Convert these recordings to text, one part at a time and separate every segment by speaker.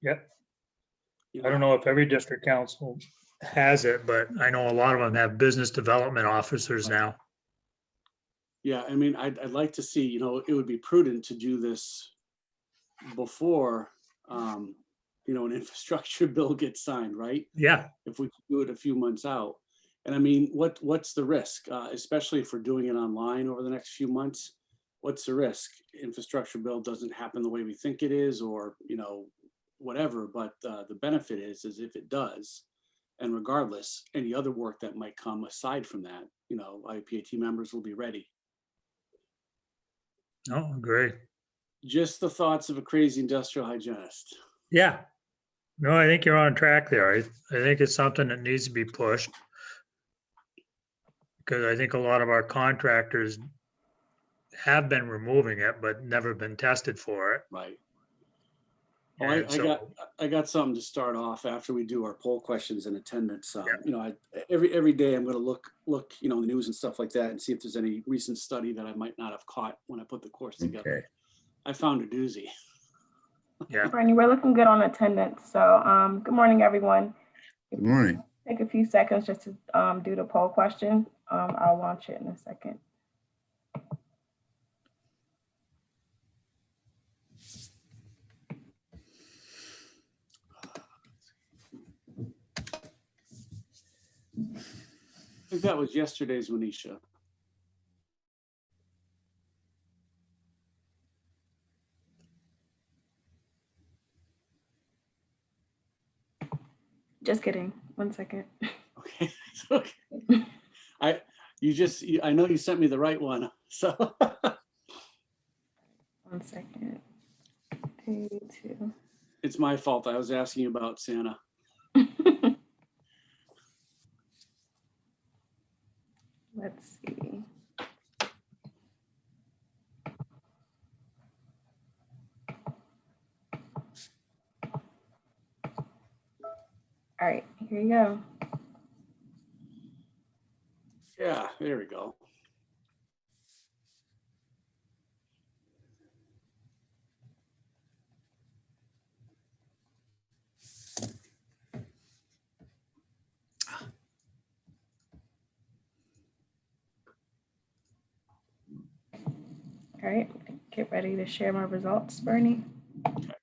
Speaker 1: Yep.
Speaker 2: You
Speaker 1: I don't know if every district council has it, but I know a lot of them have business development officers now.
Speaker 2: Yeah, I mean, I'd like to see, you know, it would be prudent to do this before, you know, an infrastructure bill gets signed, right?
Speaker 1: Yeah,
Speaker 2: If we could do it a few months out. And I mean, what's the risk, especially if we're doing it online over the next few months? What's the risk? Infrastructure bill doesn't happen the way we think it is, or, you know, whatever. But the benefit is if it does, and regardless, any other work that might come aside from that, you know, IPAT members will be ready.
Speaker 1: no, great.
Speaker 2: Just the thoughts of a crazy industrial hygienist.
Speaker 1: Yeah. No, I think you're on track there. I think it's something that needs to be pushed. Because I think a lot of our contractors have been removing it, but never been tested for it.
Speaker 2: Right. Oh,
Speaker 1: And
Speaker 2: I got something to start off after we do our poll questions and attendance. You know, every day I'm going to look, you know, in the news and stuff like that, and see if there's any recent study that I might not have caught when I put the course together.
Speaker 1: Okay.
Speaker 2: I found a doozy.
Speaker 1: Yeah.
Speaker 3: Bernie, we're looking good on attendance. So good morning, everyone.
Speaker 4: Good morning.
Speaker 3: Take a few seconds just to do the poll question. I'll launch it in a second.
Speaker 2: I think that was yesterday's Manisha.
Speaker 3: Just kidding. 1 second.
Speaker 2: Okay, it's okay. I know you sent me the right one. So
Speaker 3: 1 second. 2.
Speaker 2: it's my fault. I was asking you about Santa.
Speaker 3: Let's see. All right, here you go.
Speaker 2: Yeah, there we go.
Speaker 3: All right, get ready to share my results, Bernie.
Speaker 2: Okay.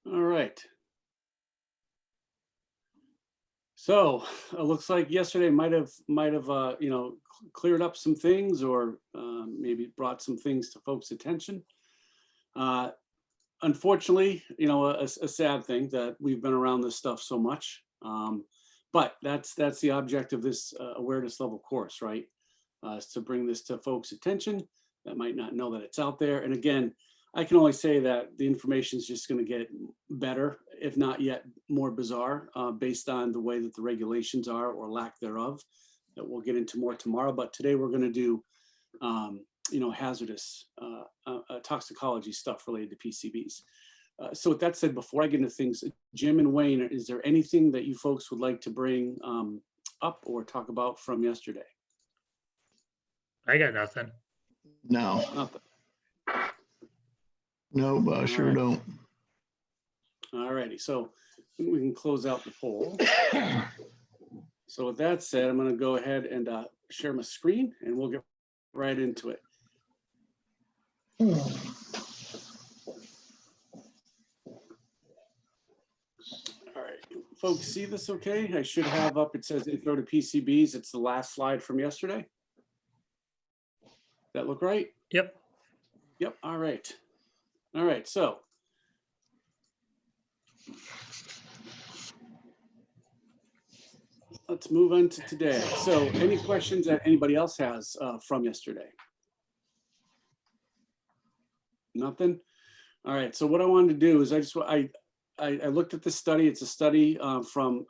Speaker 2: All right. So it looks like yesterday might have you know, cleared up some things, or maybe brought some things to folks' attention. Unfortunately, you know, a sad thing that we've been around this stuff so much. But that's the object of this awareness level course, right? Is to bring this to folks' attention that might not know that it's out there. And again, I can only say that the information is just going to get better, if not yet more bizarre, based on the way that the regulations are, or lack thereof, that we'll get into more tomorrow. But today we're going to do, you know, hazardous toxicology stuff related to PCBs. So with that said, before I get into things, Jim and Wayne, is there anything that you folks would like to bring up or talk about from yesterday?
Speaker 1: I got nothing.
Speaker 4: No,
Speaker 2: Nothing.
Speaker 4: no, but I sure
Speaker 2: right.
Speaker 4: don't.
Speaker 2: All righty, so we can close out the poll. So with that said, I'm going to go ahead and share my screen, and we'll get right into it. All right, folks, see this okay? I should have up, it says intro to PCBs. It's the last slide from yesterday. That look right?
Speaker 1: Yep.
Speaker 2: Yep, all right. All right, so. Let's move on to today. So any questions that anybody else has from yesterday? Nothing? All right. So what I wanted to do is I looked at this study. It's a study from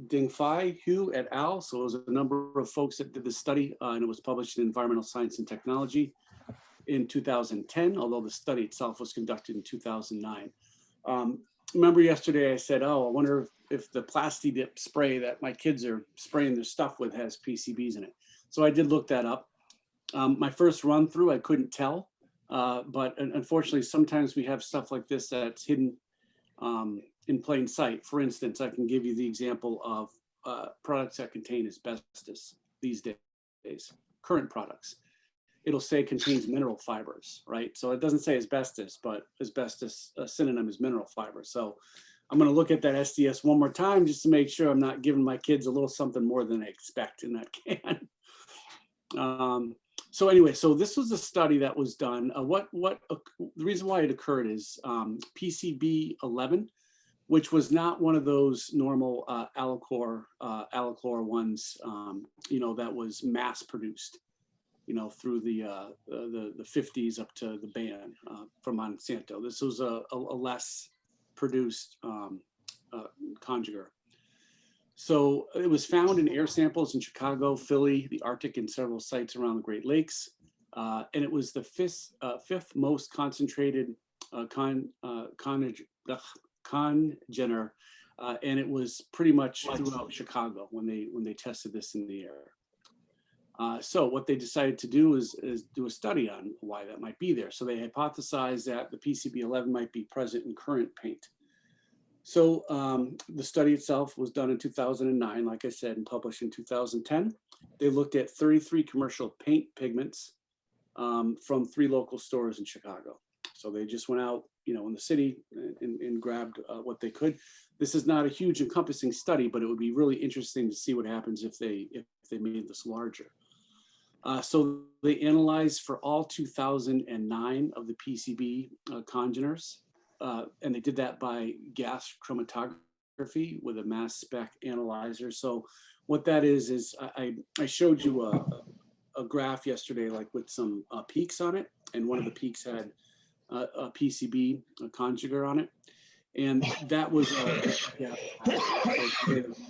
Speaker 2: Ding-Fai, Hu et al. So it was a number of folks that did this study, and it was published in Environmental Science and Technology in 2010, although the study itself was conducted in 2009. Remember yesterday I said, oh, I wonder if the Plasti Dip spray that my kids are spraying their stuff with has PCBs in it. So I did look that up. My first run through, I couldn't tell, but unfortunately, sometimes we have stuff like this that's hidden in plain sight. For instance, I can give you the example of products that contain asbestos these days, current products. It'll say contains mineral fibers, right? So it doesn't say asbestos, but asbestos synonym is mineral fiber. So I'm going to look at that SDS one more time just to make sure I'm not giving my kids a little something more than they expect in that can. So anyway, so this was a study that was done. The reason why it occurred is PCB 11, which was not one of those normal allocore ones, that was mass produced, through the 50s up to the ban from Monsanto. This was a less produced conjugate. So it was found in air samples in Chicago, Philly, the Arctic, and several sites around the Great Lakes. And it was the fifth most concentrated congener, and it was pretty much throughout Chicago when they tested this in the air. So what they decided to do is do a study on why that might be there. So they hypothesized that the PCB 11 might be present in current paint. So the study itself was done in 2009, like I said, and published in 2010. They looked at 33 commercial paint pigments from 3 local stores in Chicago. So they just went out, in the city and grabbed what they could. This is not a huge encompassing study, but it would be really interesting to see what happens if they made this larger. So they analyzed for all 2009 of the PCB congeners. And they did that by gas chromatography with a mass spec analyzer. So what that is I showed you a graph yesterday, like with some peaks on it. And one of the peaks had a PCB conjugate on it. And that was yeah, so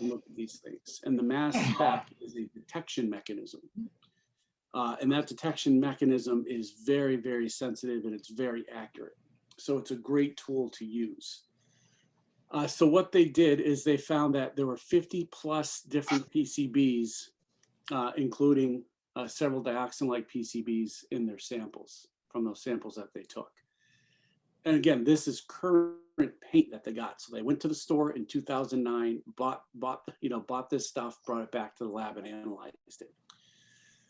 Speaker 2: look at these things. And the mass spec is a detection mechanism. And that detection mechanism is very, very sensitive, and it's very accurate. So it's a great tool to use. So what they did is they found that there were 50 plus different PCBs, including several dioxin-like PCBs in their samples, from those samples that they took. And again, this is current paint that they got. So they went to the store in 2009, bought this stuff, brought it back to the lab and analyzed it.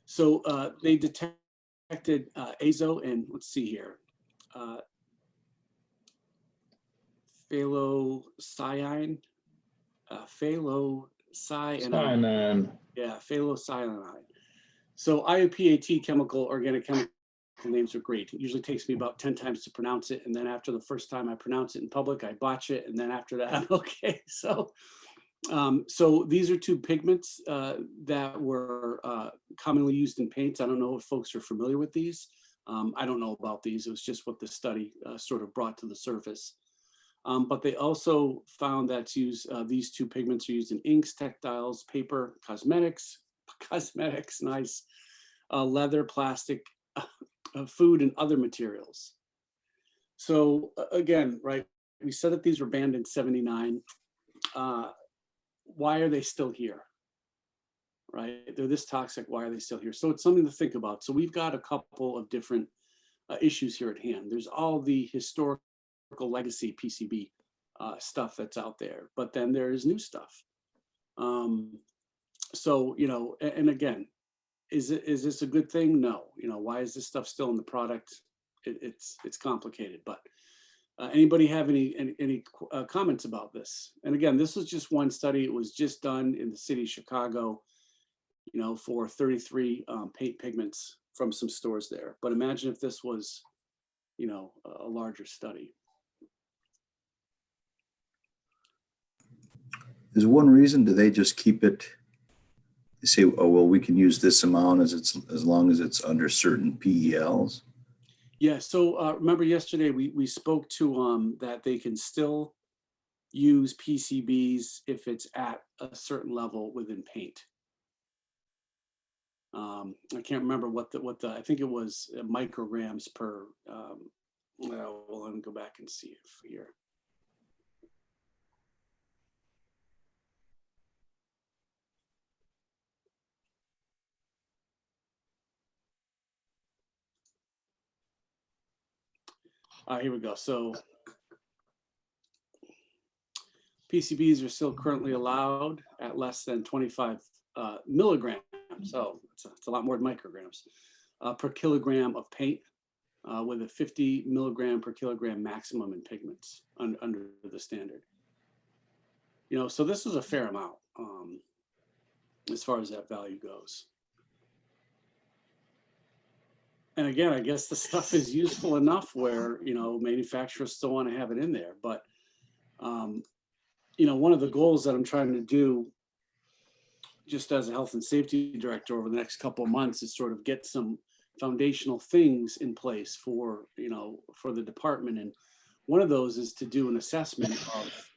Speaker 2: So they detected azo and let's see here, phthalocyanine, phthalocyanine. So IUPAT organic chemical names are great. It usually takes me about 10 times to pronounce it. And then after the first time I pronounce it in public, I botch it. And then after that, I'm okay. So these are 2 pigments that were commonly used in paints. I don't know if folks are familiar with these. I don't know about these. It was just what the study sort of brought to the surface. But they also found that these 2 pigments are used in inks, textiles, paper, cosmetics, nice, leather, plastic, food, and other materials. So again, right, we said that these were banned in '79. Why are they still here? Right, they're this toxic. Why are they still here? So it's something to think about. So we've got a couple of different issues here at hand. There's all the historical legacy PCB stuff that's out there, but then there's new stuff. So, and again, is this a good thing? No. Why is this stuff still in the product? It's complicated, but anybody have any comments about this? And again, this was just one study. It was just done in the city of Chicago, for 33 paint pigments from some stores there. But imagine if this was, a larger study.
Speaker 4: Is one reason, do they just keep it? They say, oh, well, we can use this amount as long as it's under certain PELs.
Speaker 2: Yeah, so remember yesterday we spoke to that they can still use PCBs if it's at a certain level within paint. I can't remember what the I think it was micrograms per. Well, let me go back and see if here. Here we go. So PCBs are still currently allowed at less than 25 milligrams. So it's a lot more than micrograms per kilogram of paint, with a 50 milligram per kilogram maximum in pigments under the standard. You know, so this is a fair amount as far as that value goes. And again, I guess the stuff is useful enough where, you know, manufacturers still want to have it in there. But, you know, one of the goals that I'm trying to do just as a health and safety director over the next couple of months is sort of get some foundational things in place for, you know, for the department. And one of those is to do an assessment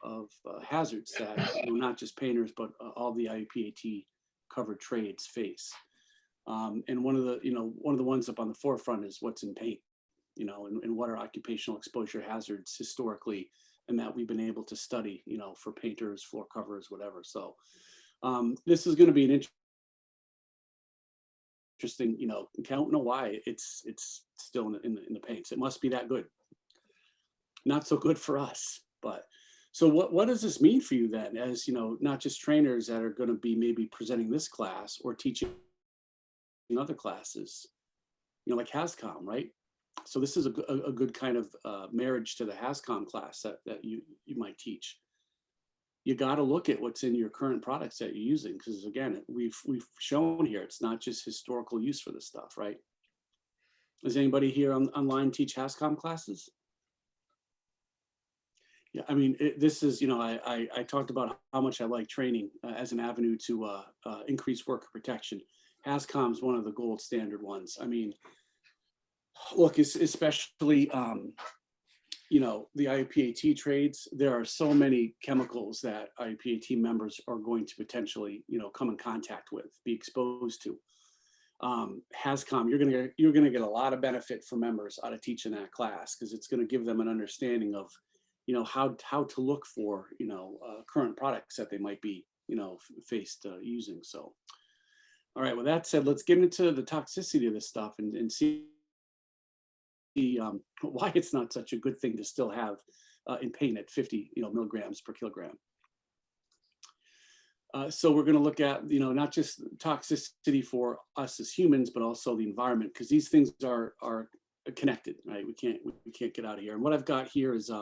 Speaker 2: of hazards that, you know, not just painters, but all the IUPAT covered trades face. And one of the ones up on the forefront is what's in paint, you know, and what are occupational exposure hazards historically, and that we've been able to study, you know, for painters, floor covers, whatever. So this is going to be an interesting, you know, I don't know why it's still in the paints. It must be that good. Not so good for us, but so what does this mean for you then, as, you know, not just trainers that are going to be maybe presenting this class or teaching in other classes, you know, like HASCOM, right? So this is a good kind of marriage to the HASCOM class that you might teach. You got to look at what's in your current products that you're using, because again, we've shown here it's not just historical use for this stuff, right? Does anybody here online teach HASCOM classes? Yeah, I mean, this is, you know, I talked about how much I like training as an avenue to increase worker protection. HASCOM is one of the gold standard ones. I mean, look, it's especially, you know, the IUPAT trades. There are so many chemicals that IUPAT members are going to potentially, you know, come in contact with, be exposed to. HASCOM, you're gonna get a lot of benefit for members out of teaching that class, because it's going to give them an understanding of, you know, how to look for, you know, current products that they might be, you know, faced using. So. All right, with that said, let's get into the toxicity of this stuff and see why it's not such a good thing to still have in paint at 50, you know, milligrams per kilogram. So we're going to look at, you know, not just toxicity for us as humans, but also the environment, because these things are connected, right? We can't get out of here. And what I've got here is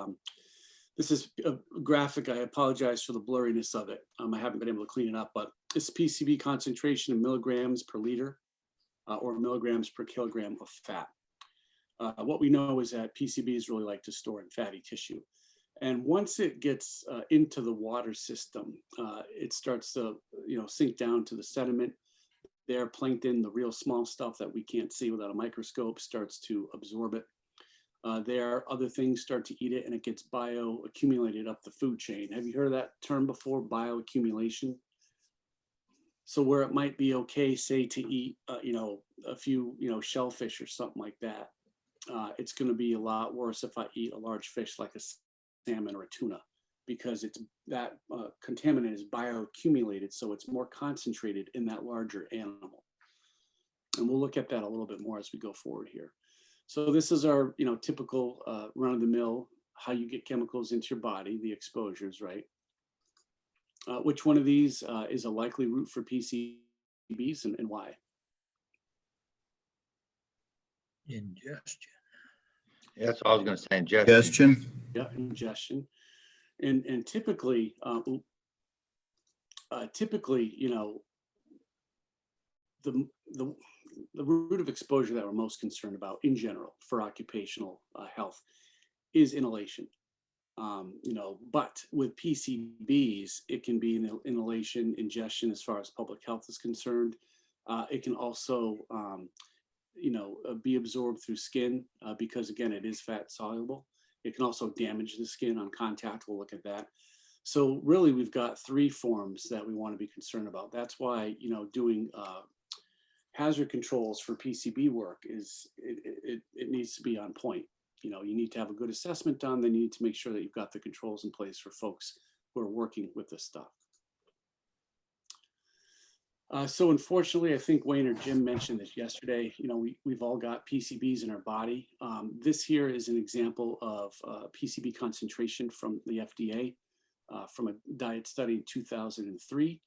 Speaker 2: this is a graphic. I apologize for the blurriness of it. I haven't been able to clean it up, but it's PCB concentration in milligrams per liter or milligrams per kilogram of fat. What we know is that PCBs really like to store in fatty tissue. And once it gets into the water system, it starts to, you know, sink down to the sediment. There, plankton, the real small stuff that we can't see without a microscope, starts to absorb it. There, other things start to eat it, and it gets bioaccumulated up the food chain. Have you heard of that term before, bioaccumulation? So where it might be okay, say, to eat, you know, a few, you know, shellfish or something like that, it's going to be a lot worse if I eat a large fish like a salmon or a tuna, because it's that contaminant is bioaccumulated, so it's more concentrated in that larger animal. And we'll look at that a little bit more as we go forward here. So this is our, you know, typical run-of-the-mill, how you get chemicals into your body, the exposures, right? Which one of these is a likely route for PCBs and why?
Speaker 1: Ingestion.
Speaker 5: Yeah, that's what I was going to say. Ingestion.
Speaker 2: Yeah, ingestion. And typically, you know, the route of exposure that we're most concerned about in general for occupational health is inhalation. You know, but with PCBs, it can be inhalation, ingestion as far as public health is concerned. It can also be absorbed through skin because again, it is fat soluble. It can also damage the skin on contact. We'll look at that. So really, we've got 3 forms that we want to be concerned about. That's why, doing hazard controls for PCB work it needs to be on point. You need to have a good assessment done. Then you need to make sure that you've got the controls in place for folks who are working with this stuff. So unfortunately, I think Wayne or Jim mentioned this yesterday, we've all got PCBs in our body. This here is an example of PCB concentration from the FDA from a diet study in 2003.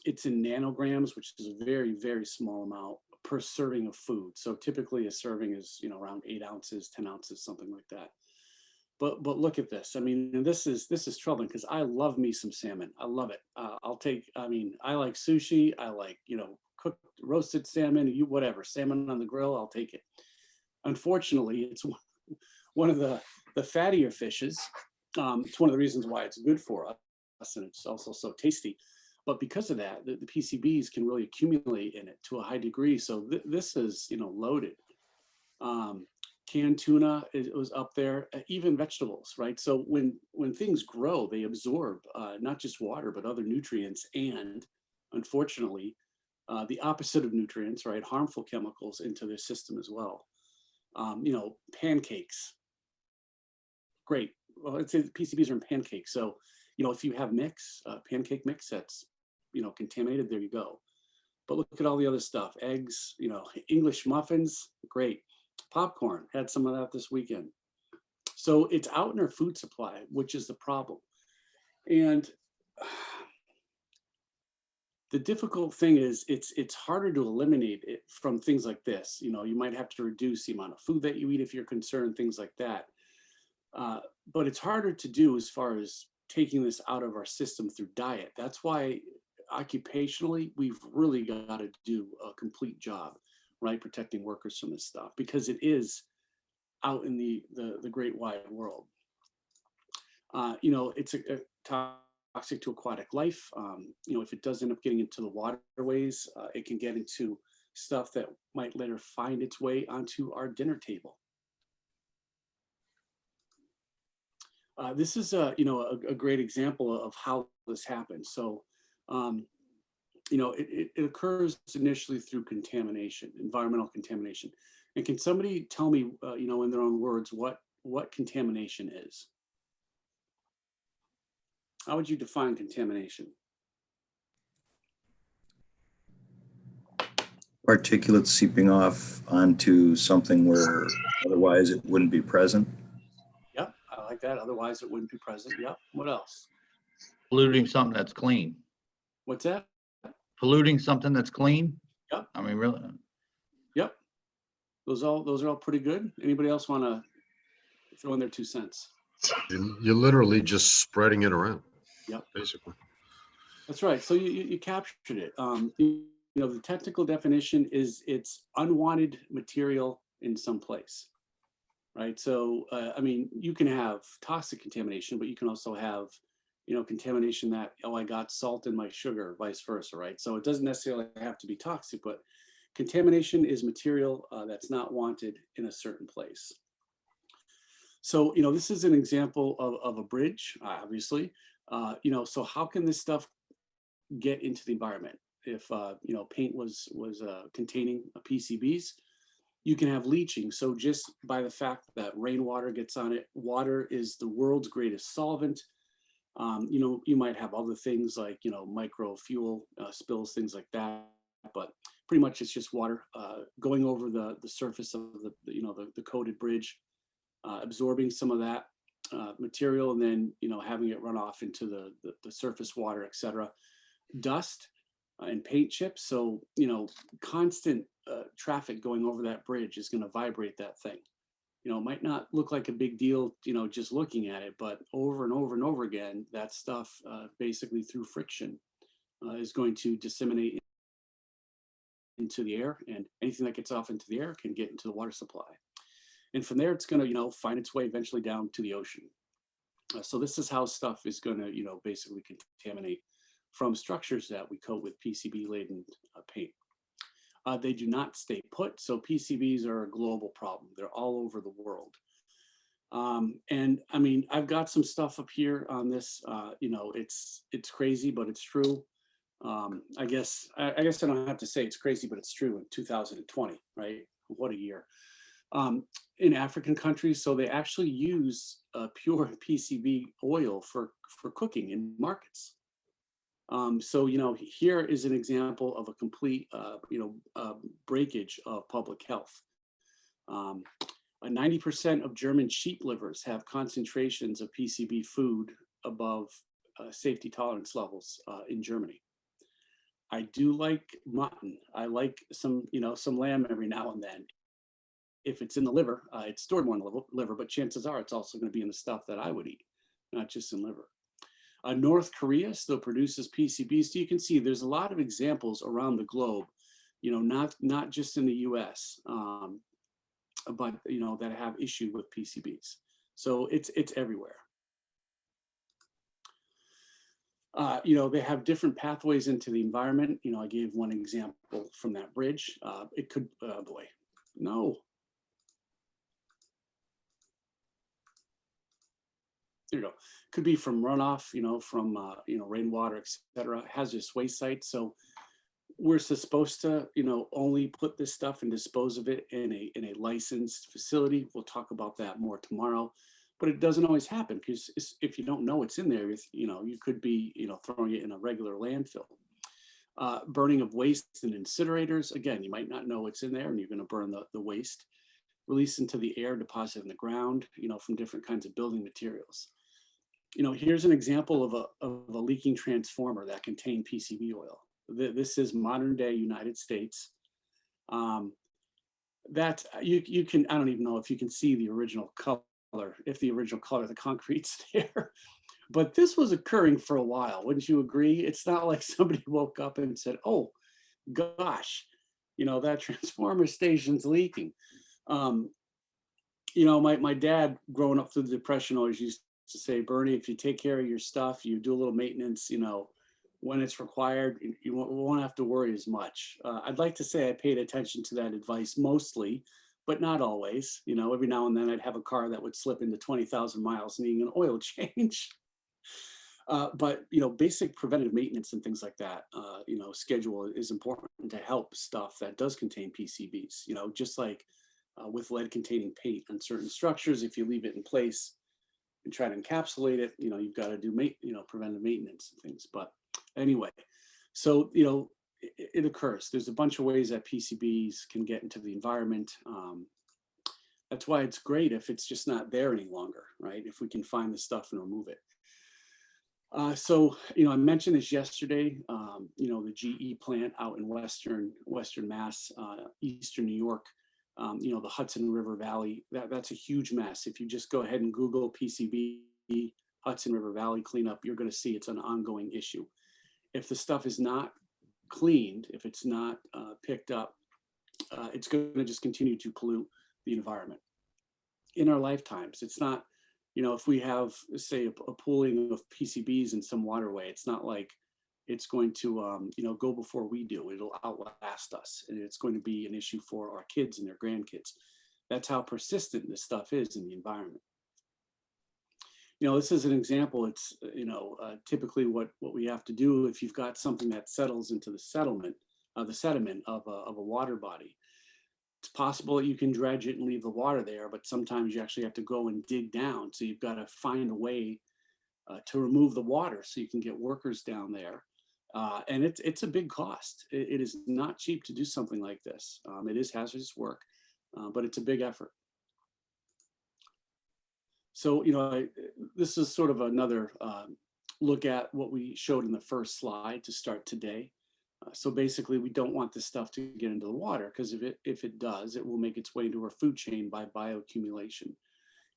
Speaker 2: It's in nanograms, which is a very, very small amount per serving of food. So typically a serving is, around 8 ounces, 10 ounces, something like that. But look at this. I mean, this is troubling because I love me some salmon. I love it. I like sushi. I like, cooked roasted salmon, whatever, salmon on the grill, I'll take it. Unfortunately, it's one of the fattier fishes. It's one of the reasons why it's good for us, and it's also so tasty. But because of that, the PCBs can really accumulate in it to a high degree. So this is, loaded. Canned tuna was up there, even vegetables, right? So when things grow, they absorb not just water, but other nutrients and, unfortunately, the opposite of nutrients, right? Harmful chemicals into their system as well. Pancakes, great. Well, let's say the PCBs are in pancakes. So, if you have pancake mix that's, contaminated, there you go. But look at all the other stuff, eggs, English muffins, great. Popcorn, had some of that this weekend. So it's out in our food supply, which is the problem. And the difficult thing is it's harder to eliminate it from things like this. You might have to reduce the amount of food that you eat if you're concerned, things like that. But it's harder to do as far as taking this out of our system through diet. That's why occupationally, we've really got to do a complete job, right? Protecting workers from this stuff, because it is out in the great wide world. It's a toxic to aquatic life. If it does end up getting into the waterways, it can get into stuff that might later find its way onto our dinner table. This is a great example of how this happens. So, it occurs initially through contamination, environmental contamination. And can somebody tell me, in their own words, what contamination is? How would you define contamination?
Speaker 4: Particulates seeping off onto something where otherwise it wouldn't be present.
Speaker 2: Yep, I like that. Otherwise, it wouldn't be present. Yep. What else?
Speaker 5: Polluting something that's clean.
Speaker 2: What's that?
Speaker 5: Polluting something that's clean.
Speaker 2: Yep.
Speaker 5: I mean, really.
Speaker 2: Yep. Those are all pretty good. Anybody else want to throw in their 2 cents?
Speaker 6: You're literally just spreading it around.
Speaker 2: Yep.
Speaker 6: Basically.
Speaker 2: That's right. So you captured it. The technical definition is it's unwanted material in some place, right? So, you can have toxic contamination, but you can also have, contamination that, I got salt in my sugar, vice versa, right? So it doesn't necessarily have to be toxic, but contamination is material that's not wanted in a certain place. So, this is an example of a bridge, obviously. So how can this stuff get into the environment? If, paint was containing PCBs, you can have leaching. So just by the fact that rainwater gets on it, water is the world's greatest solvent. You might have other things like, micro fuel spills, things like that. But pretty much it's just water going over the surface of the coated bridge, absorbing some of that material, and then, having it run off into the surface water, etc. Dust and paint chips. So, constant traffic going over that bridge is going to vibrate that thing. It might not look like a big deal, just looking at it, but over and over and over again, that stuff basically through friction is going to disseminate into the air, and anything that gets off into the air can get into the water supply. And from there, it's going to, find its way eventually down to the ocean. So this is how stuff is going to, basically contaminate from structures that we coat with PCB laden paint. They do not stay put. So PCBs are a global problem. They're all over the world. And I mean, I've got some stuff up here on this. You know, it's crazy, but it's true. I guess I don't have to say it's crazy, but it's true in 2020, right? What a year. In African countries, so they actually use pure PCB oil for cooking in markets. So, you know, here is an example of a complete, breakage of public health. 90% of German sheep livers have concentrations of PCB food above safety tolerance levels in Germany. I do like mutton. I like some lamb every now and then. If it's in the liver, it's stored more in the liver, but chances are it's also going to be in the stuff that I would eat, not just in liver. North Korea still produces PCBs. So you can see there's a lot of examples around the globe, you know, not just in the US, but, you know, that have issue with PCBs. So it's everywhere. You know, they have different pathways into the environment. You know, I gave one example from that bridge. It could, oh boy, no. There you go. Could be from runoff, you know, from, rainwater, et cetera, hazardous waste sites. So we're supposed to, you know, only put this stuff and dispose of it in a licensed facility. We'll talk about that more tomorrow, but it doesn't always happen because if you don't know it's in there, you know, you could be, you know, throwing it in a regular landfill. Burning of waste in incinerators. Again, you might not know it's in there and you're going to burn the waste. Release into the air, deposit in the ground, you know, from different kinds of building materials. You know, here's an example of a leaking transformer that contained PCB oil. This is modern day United States. That you can, I don't even know if you can see the original color, if the original color of the concrete's there, but this was occurring for a while. Wouldn't you agree? It's not like somebody woke up and said, oh gosh, you know, that transformer station's leaking. You know, my dad growing up through the Depression always used to say, Bernie, if you take care of your stuff, you do a little maintenance, you know, when it's required, you won't have to worry as much. I'd like to say I paid attention to that advice mostly, but not always. You know, every now and then I'd have a car that would slip into 20,000 miles needing an oil change. But, you know, basic preventative maintenance and things like that, you know, schedule is important to help stuff that does contain PCBs, you know, just like with lead containing paint on certain structures, if you leave it in place and try to encapsulate it, you know, you've got to do, preventive maintenance and things. But anyway, so, you know, it occurs. There's a bunch of ways that PCBs can get into the environment. That's why it's great if it's just not there any longer, right? If we can find the stuff and remove it. So, you know, I mentioned this yesterday, you know, the GE plant out in Western Mass, Eastern New York, you know, the Hudson River Valley, that's a huge mess. If you just go ahead and Google PCB Hudson River Valley cleanup, you're going to see it's an ongoing issue. If the stuff is not cleaned, if it's not picked up, it's going to just continue to pollute the environment in our lifetimes. It's not, you know, if we have, say, a pooling of PCBs in some waterway, it's not like it's going to, you know, go before we do. It'll outlast us, and it's going to be an issue for our kids and their grandkids. That's how persistent this stuff is in the environment. You know, this is an example. It's, you know, typically what we have to do if you've got something that settles into the sediment of a water body. It's possible that you can dredge it and leave the water there, but sometimes you actually have to go and dig down. So you've got to find a way to remove the water so you can get workers down there. And it's a big cost. It is not cheap to do something like this. It is hazardous work, but it's a big effort. So, you know, this is sort of another look at what we showed in the first slide to start today. So basically, we don't want this stuff to get into the water, because if it does, it will make its way into our food chain by bioaccumulation.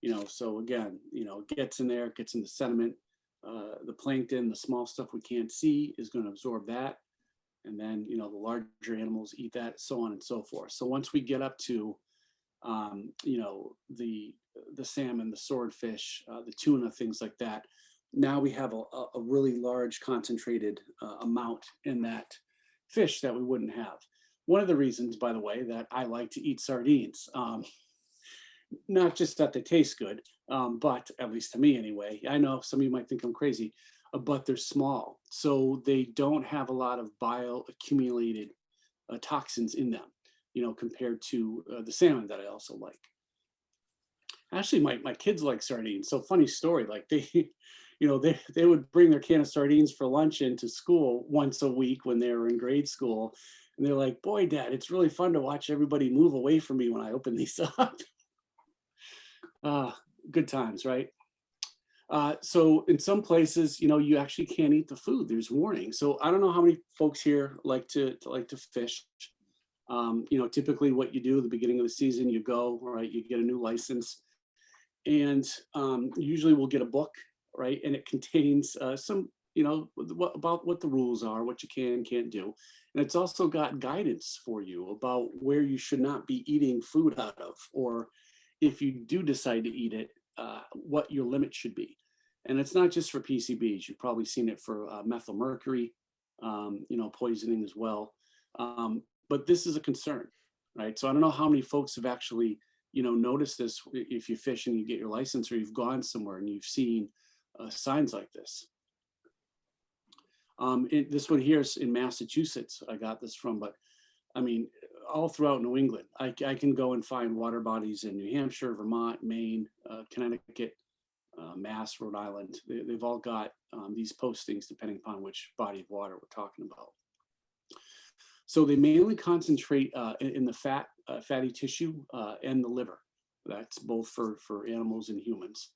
Speaker 2: You know, so again, you know, it gets in there, it gets in the sediment. The plankton, the small stuff we can't see, is going to absorb that. And then, you know, the larger animals eat that, so on and so forth. So once we get up to, you know, the salmon, the swordfish, the tuna, things like that, now we have a really large concentrated amount in that fish that we wouldn't have. one of the reasons, by the way, that I like to eat sardines. Not just that they taste good, but at least to me anyway. I know some of you might think I'm crazy, but they're small. So they don't have a lot of bioaccumulated toxins in them, compared to the salmon that I also like. Actually, my kids like sardines. So funny story, like they, they would bring their can of sardines for lunch into school once a week when they were in grade school. And they're like, boy, Dad, it's really fun to watch everybody move away from me when I open these up. Good times, right? So in some places, you actually can't eat the food. There's warnings. So I don't know how many folks here like to fish. Typically what you do at the beginning of the season, you go, right, you get a new license, and usually we'll get a book, right? And it contains some, about what the rules are, what you can and can't do. And it's also got guidance for you about where you should not be eating food out of, or if you do decide to eat it, what your limit should be. And it's not just for PCBs. You've probably seen it for methyl mercury, poisoning as well. But this is a concern, right? So I don't know how many folks have actually, noticed this if you fish and you get your license, or you've gone somewhere and you've seen signs like this. This one here is in Massachusetts. I got this from, but I mean, all throughout New England, I can go and find water bodies in New Hampshire, Vermont, Maine, Connecticut, Mass, Rhode Island. They've all got these postings depending upon which body of water we're talking about. So they mainly concentrate in the fatty tissue and the liver. That's both for animals and humans.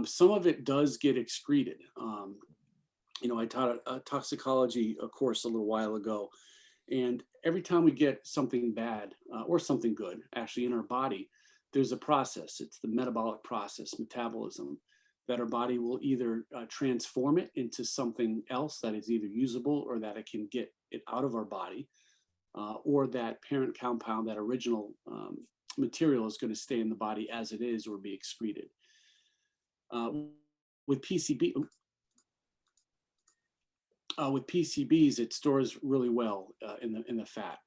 Speaker 2: Some of it does get excreted. I taught a toxicology course a little while ago, and every time we get something bad or something good actually in our body, there's a process. It's the metabolic process, metabolism, that our body will either transform it into something else that is either usable, or that it can get it out of our body, or that parent compound, that original material, is going to stay in the body as it is or be excreted. With PCBs, it stores really well in the fat.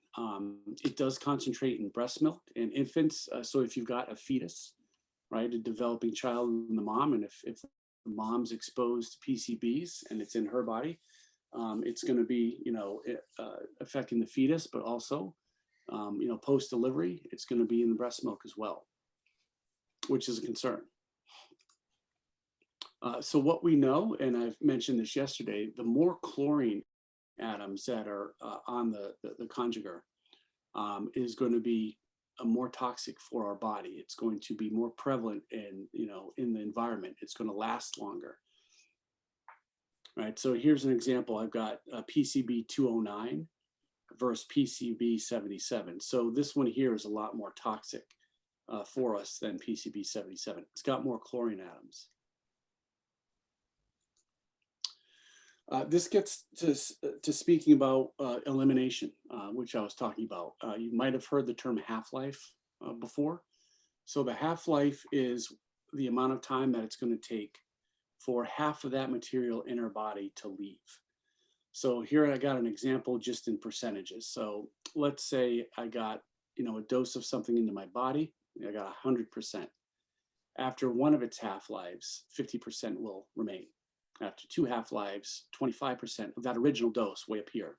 Speaker 2: It does concentrate in breast milk and infants. So if you've got a fetus, right, a developing child in the mom, and if the mom's exposed to PCBs and it's in her body, it's going to be, affecting the fetus, but also, post-delivery, it's going to be in the breast milk as well, which is a concern. So what we know, and I've mentioned this yesterday, the more chlorine atoms that are on the conjugar is going to be more toxic for our body. It's going to be more prevalent in the environment. It's going to last longer. Right. So here's an example. I've got PCB 209 versus PCB 77. So this one here is a lot more toxic for us than PCB 77. It's got more chlorine atoms. This gets to speaking about elimination, which I was talking about. You might have heard the term half-life before. So the half-life is the amount of time that it's going to take for half of that material in our body to leave. So here I got an example just in percentages. So let's say I got a dose of something into my body. I got 100%. After one of its half-lives, 50% will remain. After two half-lives, 25% of that original dose way up here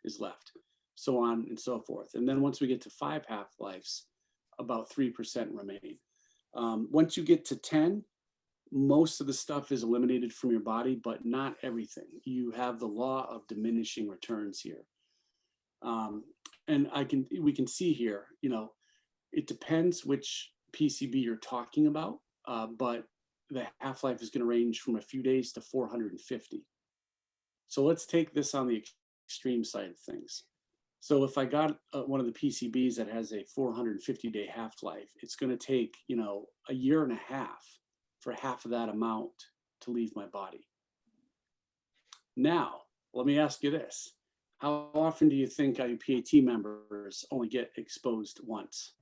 Speaker 2: is left, so on and so forth. And then once we get to 5 half-lives, about 3% remaining. Once you get to 10, most of the stuff is eliminated from your body, but not everything. You have the law of diminishing returns here. And we can see here, it depends which PCB you're talking about, but the half-life is going to range from a few days to 450. So let's take this on the extreme side of things. So if I got one of the PCBs that has a 450-day half-life, it's going to take, a year and a half for half of that amount to leave my body. Now, let me ask you this. How often do you think IUPAT members only get exposed once?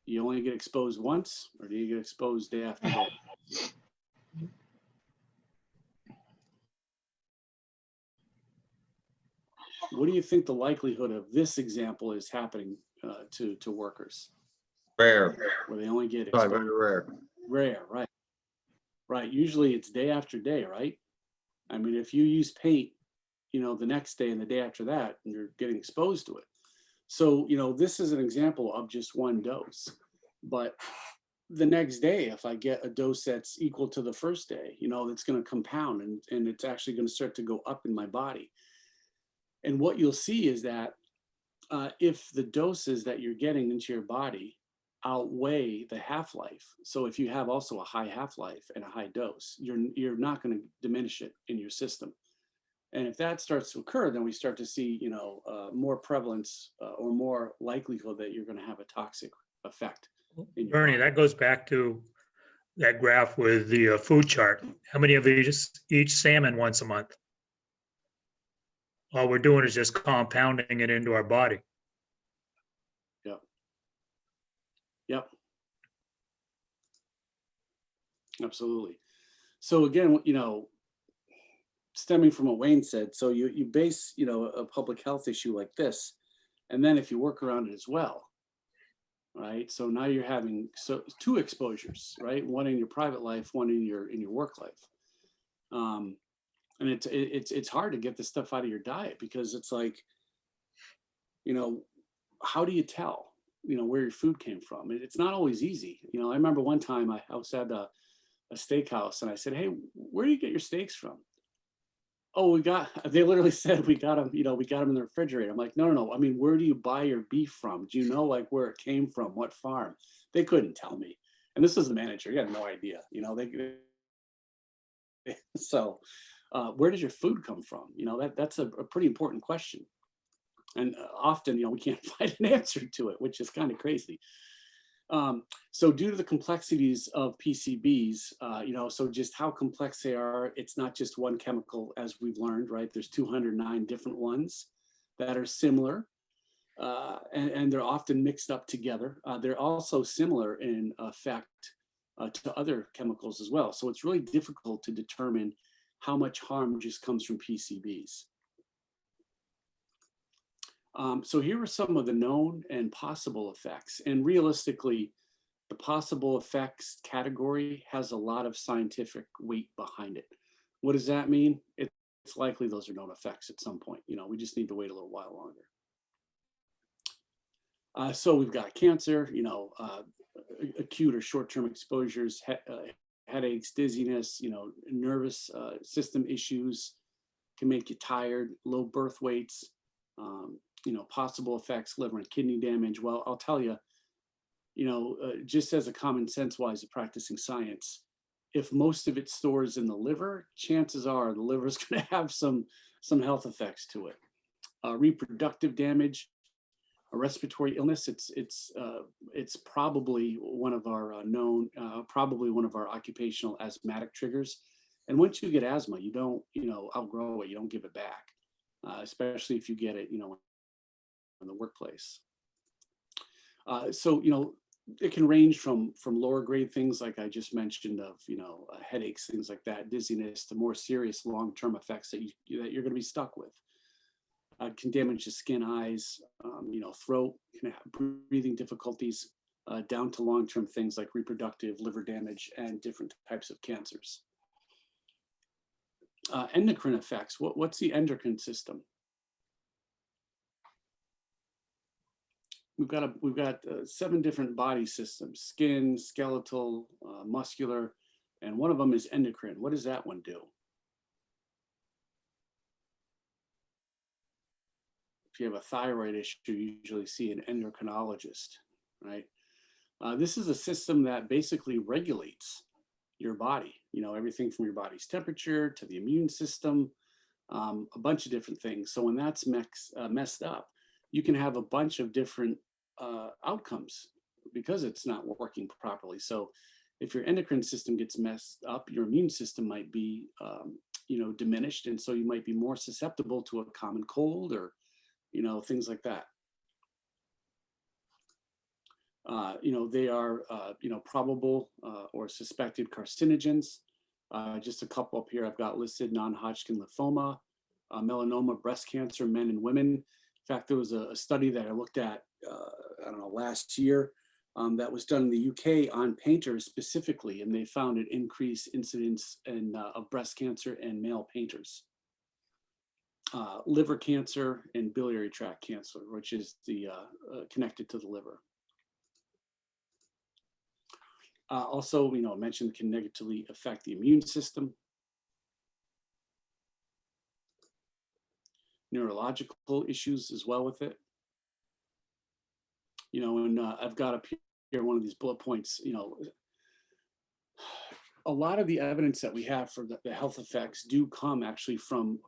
Speaker 2: You only get exposed once, or do you get exposed day after day? what do you think the likelihood of this example is happening to workers
Speaker 5: Rare,
Speaker 2: where they only get
Speaker 5: probably
Speaker 2: exposed?
Speaker 5: very rare.
Speaker 2: Rare, right? Right. Usually it's day after day, right? I mean, if you use paint, the next day and the day after that, and you're getting exposed to it. So, this is an example of just one dose. But the next day, if I get a dose that's equal to the first day, that's going to compound and it's actually going to start to go up in my body. And what you'll see is that if the doses that you're getting into your body outweigh the half-life, so if you have also a high half-life and a high dose, you're not going to diminish it in your system. And if that starts to occur, then we start to see, more prevalence or more likelihood that you're going to have a toxic effect. In your
Speaker 1: Bernie,
Speaker 2: body.
Speaker 1: that goes back to that graph with the food chart. How many of you just eat salmon once a month? All we're doing is just compounding it into our body.
Speaker 2: Yep. Absolutely. So again, stemming from what Wayne said, so you base, a public health issue like this, and then if you work around it as well, right? So now you're having two exposures, right? One in your private life, one in your work life. And it's hard to get this stuff out of your diet because it's like, how do you tell, where your food came from? It's not always easy. I remember one time I was at a steakhouse and I said, "Hey, where do you get your steaks from?" "Oh, they literally said, we got them, we got them in the refrigerator." I'm like, no. I mean, where do you buy your beef from? Do you know like where it came from? What farm? They couldn't tell me. And this was the manager. He had no idea, so where does your food come from? That's a pretty important question. And often, we can't find an answer to it, which is kind of crazy. So due to the complexities of PCBs, so just how complex they are, it's not just one chemical, as we've learned, right? There's 209 different ones that are similar, and they're often mixed up together. They're also similar in effect to other chemicals as well. So it's really difficult to determine how much harm just comes from PCBs. So here are some of the known and possible effects. And realistically, the possible effects category has a lot of scientific weight behind it. What does that mean? It's likely those are known effects at some point. We just need to wait a little while longer. So we've got cancer, acute or short-term exposures, headaches, dizziness, nervous system issues can make you tired, low birth weights, possible effects, liver and kidney damage. Well, I'll tell you, just as a common sense wise of practicing science, if most of it stores in the liver, chances are the liver is going to have some health effects to it. Reproductive damage, a respiratory illness, it's probably one of our probably one of our occupational asthmatic triggers. And once you get asthma, you don't, outgrow it, you don't give it back, especially if you get it, in the workplace. So, it can range from lower grade things like I just mentioned of, headaches, things like that, dizziness, to more serious long-term effects that you're going to be stuck with. Can damage the skin, eyes, throat, can have breathing difficulties, down to long-term things like reproductive, liver damage, and different types of cancers. Endocrine effects. What's the endocrine system? We've got 7 different body systems: skin, skeletal, muscular, and one of them is endocrine. What does that one do? If you have a thyroid issue, you usually see an endocrinologist, right? This is a system that basically regulates your body, everything from your body's temperature to the immune system, a bunch of different things. So when that's messed up, you can have a bunch of different outcomes because it's not working properly. So if your endocrine system gets messed up, your immune system might be, diminished. And so you might be more susceptible to a common cold or, things like that. They are, probable or suspected carcinogens. Just a couple up here I've got listed: non-Hodgkin lymphoma, melanoma, breast cancer, men and women. In fact, there was a study that I looked at, I don't know, last year that was done in the UK on painters specifically, and they found an increased incidence of breast cancer and male painters. Liver cancer and biliary tract cancer, which is the connected to the liver. Also, I mentioned can negatively affect the immune system. Neurological issues as well with it. And I've got up here one of these bullet points, a lot of the evidence that we have for the health effects do come actually from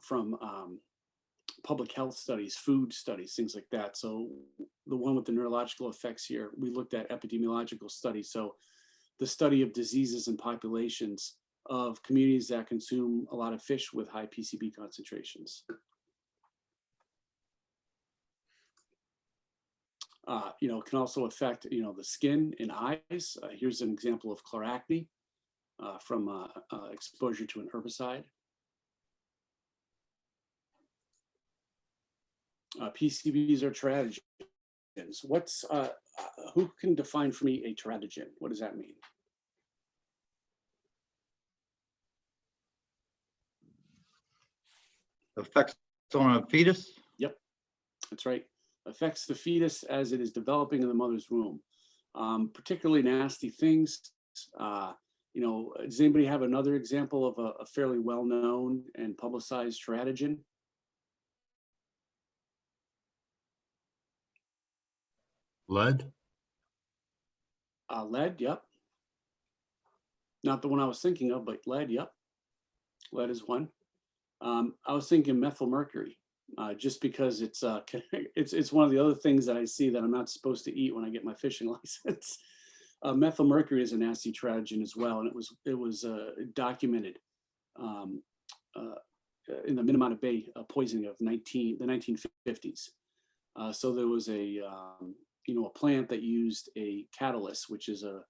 Speaker 2: public health studies, food studies, things like that. So the one with the neurological effects here, we looked at epidemiological studies. So the study of diseases and populations of communities that consume a lot of fish with high PCB concentrations. Can also affect, the skin and eyes. Here's an example of chloracne from exposure to an herbicide. PCBs are teratogens. Who can define for me a teratogen? What does that mean?
Speaker 5: Effects on a fetus?
Speaker 2: Yep, that's right. Affects the fetus as it is developing in the mother's womb. Particularly nasty things. Does anybody have another example of a fairly well-known and publicized teratogen?
Speaker 6: Lead?
Speaker 2: Lead, yep. Not the one I was thinking of, but lead, yep. Lead is one. I was thinking methyl mercury, just because it's one of the other things that I see that I'm not supposed to eat when I get my fishing license. Methyl mercury is a nasty teratogen as well, and it was documented in the Minamata Bay poisoning of the 1950s. So there was a plant that used a catalyst, which is a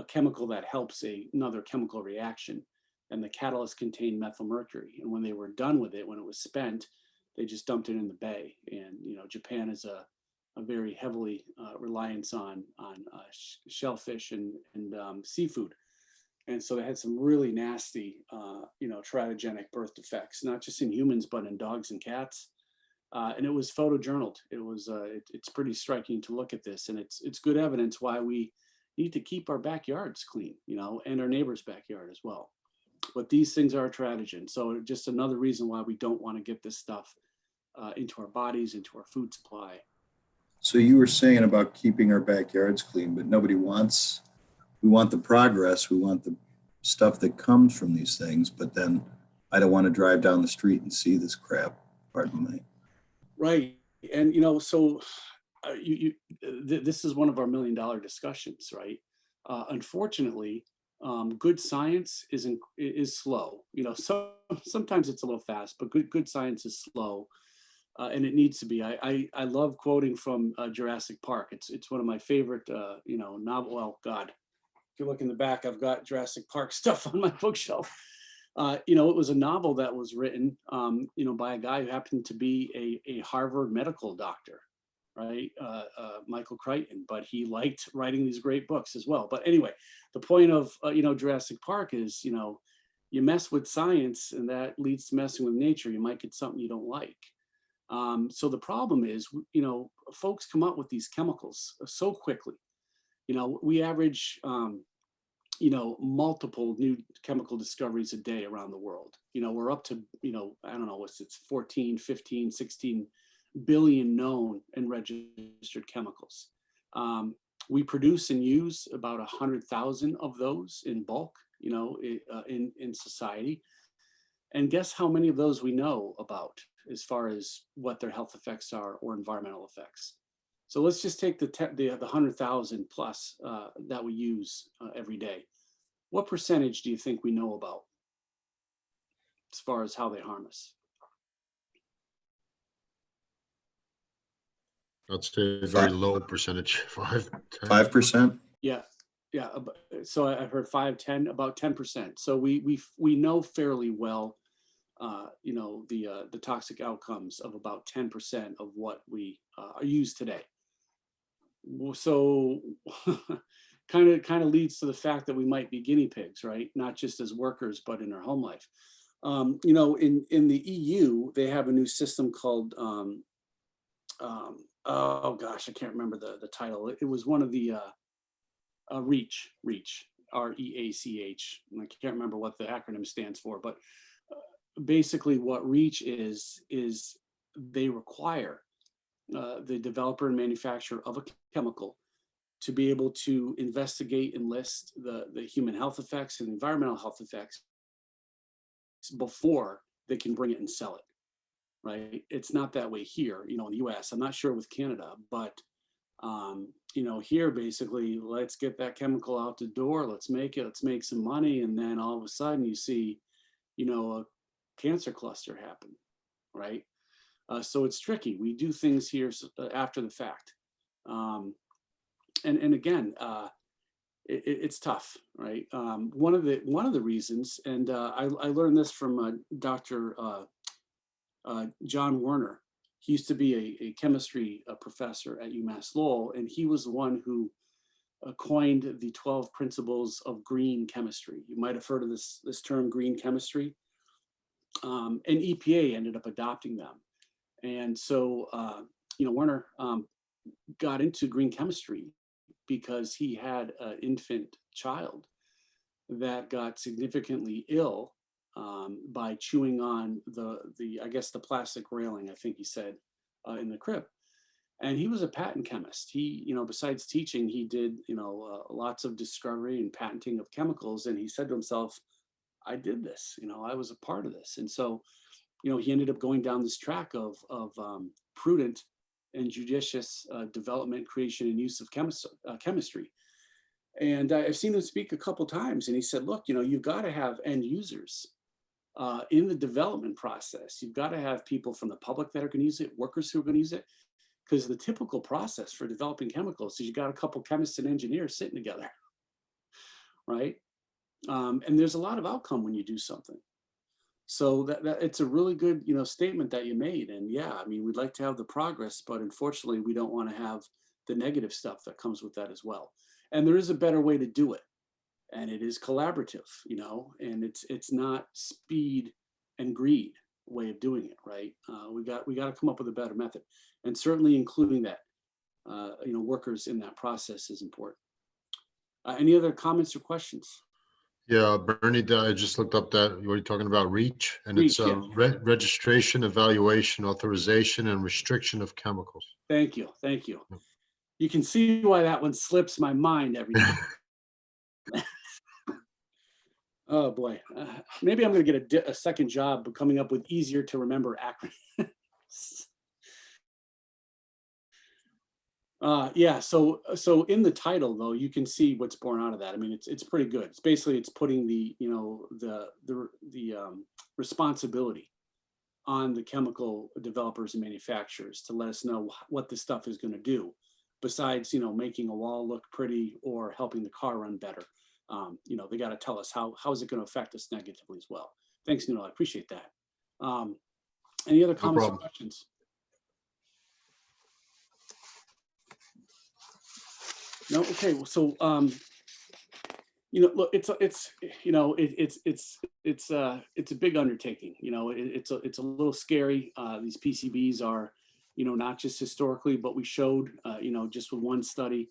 Speaker 2: chemical that helps another chemical reaction. And the catalyst contained methyl mercury. And when they were done with it, when it was spent, they just dumped it in the bay. And, Japan is a very heavily reliance on shellfish and seafood. And so they had some really nasty, teratogenic birth defects, not just in humans, but in dogs and cats. And it was photojournaled. It's pretty striking to look at this, and it's good evidence why we need to keep our backyards clean, and our neighbor's backyard as well. But these things are a teratogen, so just another reason why we don't want to get this stuff into our bodies, into our food supply.
Speaker 4: So you were saying about keeping our backyards clean, but we want the progress, we want the stuff that comes from these things, but then I don't want to drive down the street and see this crap, pardon me.
Speaker 2: Right. And, so this is one of our $1 million discussions, right? Unfortunately, good science is slow. Sometimes it's a little fast, but good science is slow. And it needs to be. I love quoting from Jurassic Park. It's one of my favorite, novel. Well, God, if you look in the back, I've got Jurassic Park stuff on my bookshelf. It was a novel that was written, by a guy who happened to be a Harvard medical doctor, right? Michael Crichton, but he liked writing these great books as well. But anyway, the point of, Jurassic Park is, you mess with science and that leads to messing with nature. You might get something you don't like. So the problem is, folks come up with these chemicals so quickly. We average, multiple new chemical discoveries a day around the world. We're up to, I don't know, it's 14, 15, 16 billion known and registered chemicals. We produce and use about 100,000 of those in bulk, in society. And guess how many of those we know about as far as what their health effects are or environmental effects. So let's just take the 100,000 plus that we use every day. What percentage do you think we know about as far as how they harm us?
Speaker 6: I'd say a very low percentage, 5, 10.
Speaker 4: 5%?
Speaker 2: Yeah. So I heard 5, 10, about 10%. So we know fairly well the toxic outcomes of about 10% of what we use today. So kind of leads to the fact that we might be guinea pigs, right? Not just as workers, but in our home life. In the EU, they have a new system called, oh gosh, I can't remember the title. It was one of the REACH, REACH. I can't remember what the acronym stands for, but basically what REACH is they require the developer and manufacturer of a chemical to be able to investigate and list the human health effects and environmental health effects before they can bring it and sell it, right? It's not that way here, in the US. I'm not sure with Canada, but here basically, let's get that chemical out the door, let's make some money, and then all of a sudden you see, a cancer cluster happen, right? So it's tricky. We do things here after the fact. And again, it's tough, right? One of the reasons, and I learned this from Dr. John Werner. He used to be a chemistry professor at UMass Lowell, and he was the one who coined the 12 principles of green chemistry. You might have heard of this term, green chemistry. And EPA ended up adopting them. And so, Werner got into green chemistry because he had an infant child that got significantly ill by chewing on the plastic railing, I think he said, in the crib. And he was a patent chemist. He, besides teaching, he did, lots of discovery and patenting of chemicals. And he said to himself, I did this, I was a part of this. And so, he ended up going down this track of prudent and judicious development, creation, and use of chemistry. And I've seen him speak a couple times, and he said, look, you've got to have end users in the development process. You've got to have people from the public that are going to use it, workers who are going to use it, because the typical process for developing chemicals is you got a couple chemists and engineers sitting together, right? And there's a lot of outcome when you do something. So that it's a really good, statement that you made. And yeah, I mean, we'd like to have the progress, but unfortunately, we don't want to have the negative stuff that comes with that as well. And there is a better way to do it, and it is collaborative, and it's not speed and greed way of doing it, right? We got to come up with a better method, and certainly including that, workers in that process is important. Any other comments or questions?
Speaker 6: Yeah, Bernie, I just looked up that, what are you talking about, REACH? And
Speaker 2: REACH,
Speaker 6: it's
Speaker 2: yeah.
Speaker 6: registration, evaluation, authorization, and restriction of chemicals.
Speaker 2: Thank you. You can see why that one slips my mind every time. Oh boy, maybe I'm going to get a second job coming up with easier to remember acronyms. Yeah, so in the title though, you can see what's born out of that. I mean, it's pretty good. It's basically putting the responsibility on the chemical developers and manufacturers to let us know what this stuff is going to do, besides making a wall look pretty or helping the car run better. They got to tell us how is it going to affect us negatively as well. Thanks, Neil. I appreciate that. Any other comments or questions? No. Okay. So, look, it's a big undertaking. It's a little scary. These PCBs are, not just historically, but we showed, just with one study,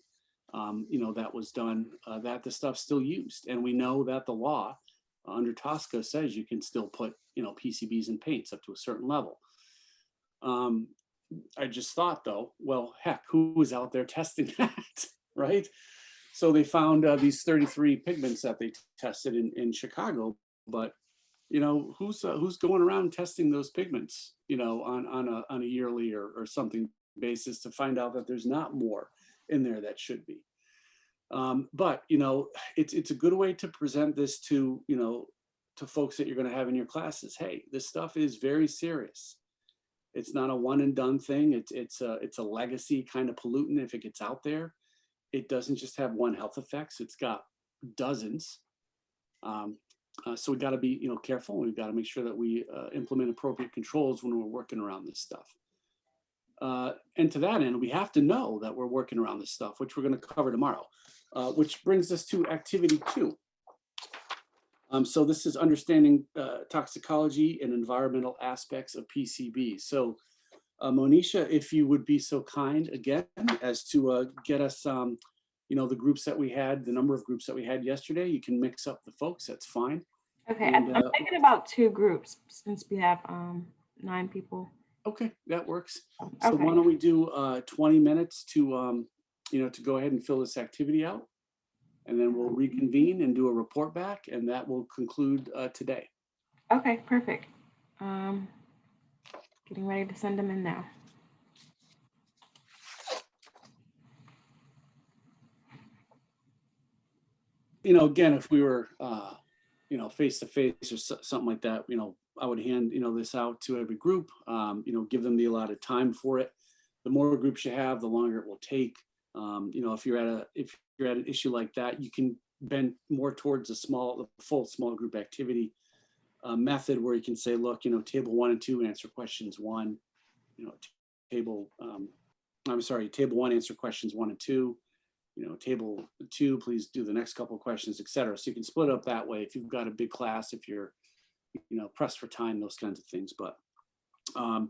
Speaker 2: that was done, that the stuff's still used, and we know that the law under TSCA says you can still put, PCBs in paints up to a certain level. I just thought though, well, heck, who was out there testing that? Right? So they found these 33 pigments that they tested in Chicago, but who's going around testing those pigments, on a yearly or something basis to find out that there's not more in there that should be. But it's a good way to present this to to folks that you're going to have in your classes. Hey, this stuff is very serious. It's not a one and done thing. It's a legacy kind of pollutant. If it gets out there, it doesn't just have one health effects. It's got dozens. So we got to be, careful. We've got to make sure that we implement appropriate controls when we're working around this stuff. And to that end, we have to know that we're working around this stuff, which we're going to cover tomorrow, which brings us to activity 2. So this is understanding toxicology and environmental aspects of PCB. So Monisha, if you would be so kind again as to get us, the groups that we had, the number of groups that we had yesterday. You can mix up the folks, that's fine.
Speaker 3: Okay,
Speaker 2: And,
Speaker 3: I'm thinking about 2 groups since we have 9 people.
Speaker 2: Okay, that works. So
Speaker 3: Okay.
Speaker 2: why don't we do 20 minutes to, to go ahead and fill this activity out? And then we'll reconvene and do a report back, and that will conclude today.
Speaker 3: Okay, perfect. Getting ready to send them in now.
Speaker 2: Again, if we were, face to face or something like that, I would hand, this out to every group, give them the allotted time for it. The more groups you have, the longer it will take. If you're at an issue like that, you can bend more towards the full small group activity method where you can say, look, table 1 and 2 answer questions 1, table 1 answer questions 1 and 2, table 2, please do the next couple of questions, etc. So you can split up that way if you've got a big class, if you're, pressed for time, those kinds of things. But so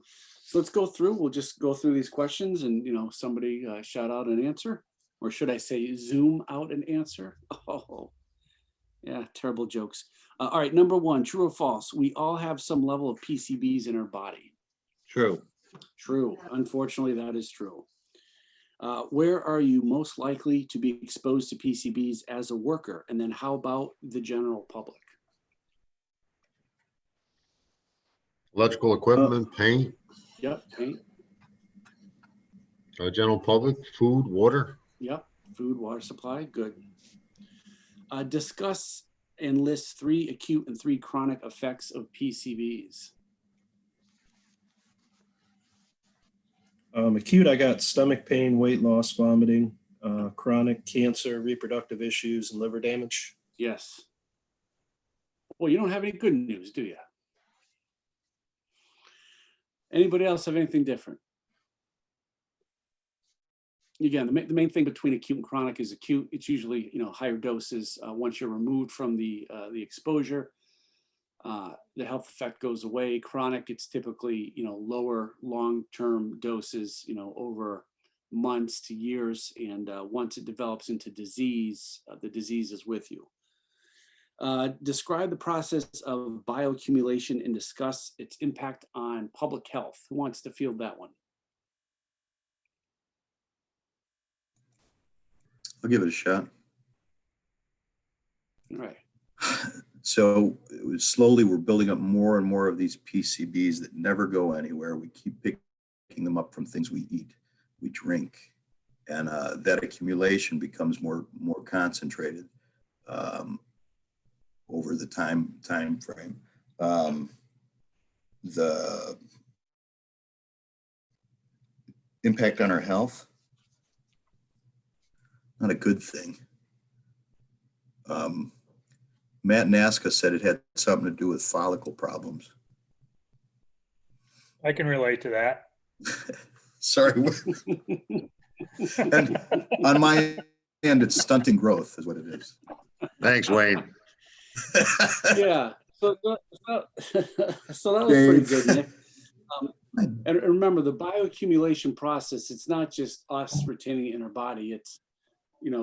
Speaker 2: let's go through. We'll just go through these questions and, somebody shout out an answer, or should I say zoom out an answer? Oh, yeah, terrible jokes. All right, number 1, true or false? We all have some level of PCBs in our body.
Speaker 5: True.
Speaker 2: True. Unfortunately, that is true. Where are you most likely to be exposed to PCBs as a worker? And then how about the general public?
Speaker 6: Electrical equipment, paint,
Speaker 2: Yep, paint.
Speaker 6: general public, food, water.
Speaker 2: Yep, food, water supply, good. Discuss and list 3 acute and 3 chronic effects of PCBs.
Speaker 7: Acute, I got stomach pain, weight loss, vomiting, chronic cancer, reproductive issues, and liver damage.
Speaker 2: Yes. Well, you don't have any good news, do you? Anybody else have anything different? Again, the main thing between acute and chronic is acute. It's usually, higher doses. Once you're removed from the exposure, the health effect goes away. Chronic, it's typically, lower long-term doses, over months to years. And once it develops into disease, the disease is with you. Describe the process of bioaccumulation and discuss its impact on public health. Who wants to field that one?
Speaker 4: I'll give it a shot.
Speaker 2: All right.
Speaker 4: So slowly we're building up more and more of these PCBs that never go anywhere. We keep picking them up from things we eat, we drink, and that accumulation becomes more concentrated over the time frame. The impact on our health, not a good thing. Matt Naska said it had something to do with follicle problems.
Speaker 1: I can relate to that.
Speaker 4: Sorry. And on my end, it's stunting growth is what it is.
Speaker 6: Thanks, Wayne.
Speaker 2: Yeah. So that was pretty good, Nick. And remember, the bioaccumulation process, it's not just us retaining it in our body. It's,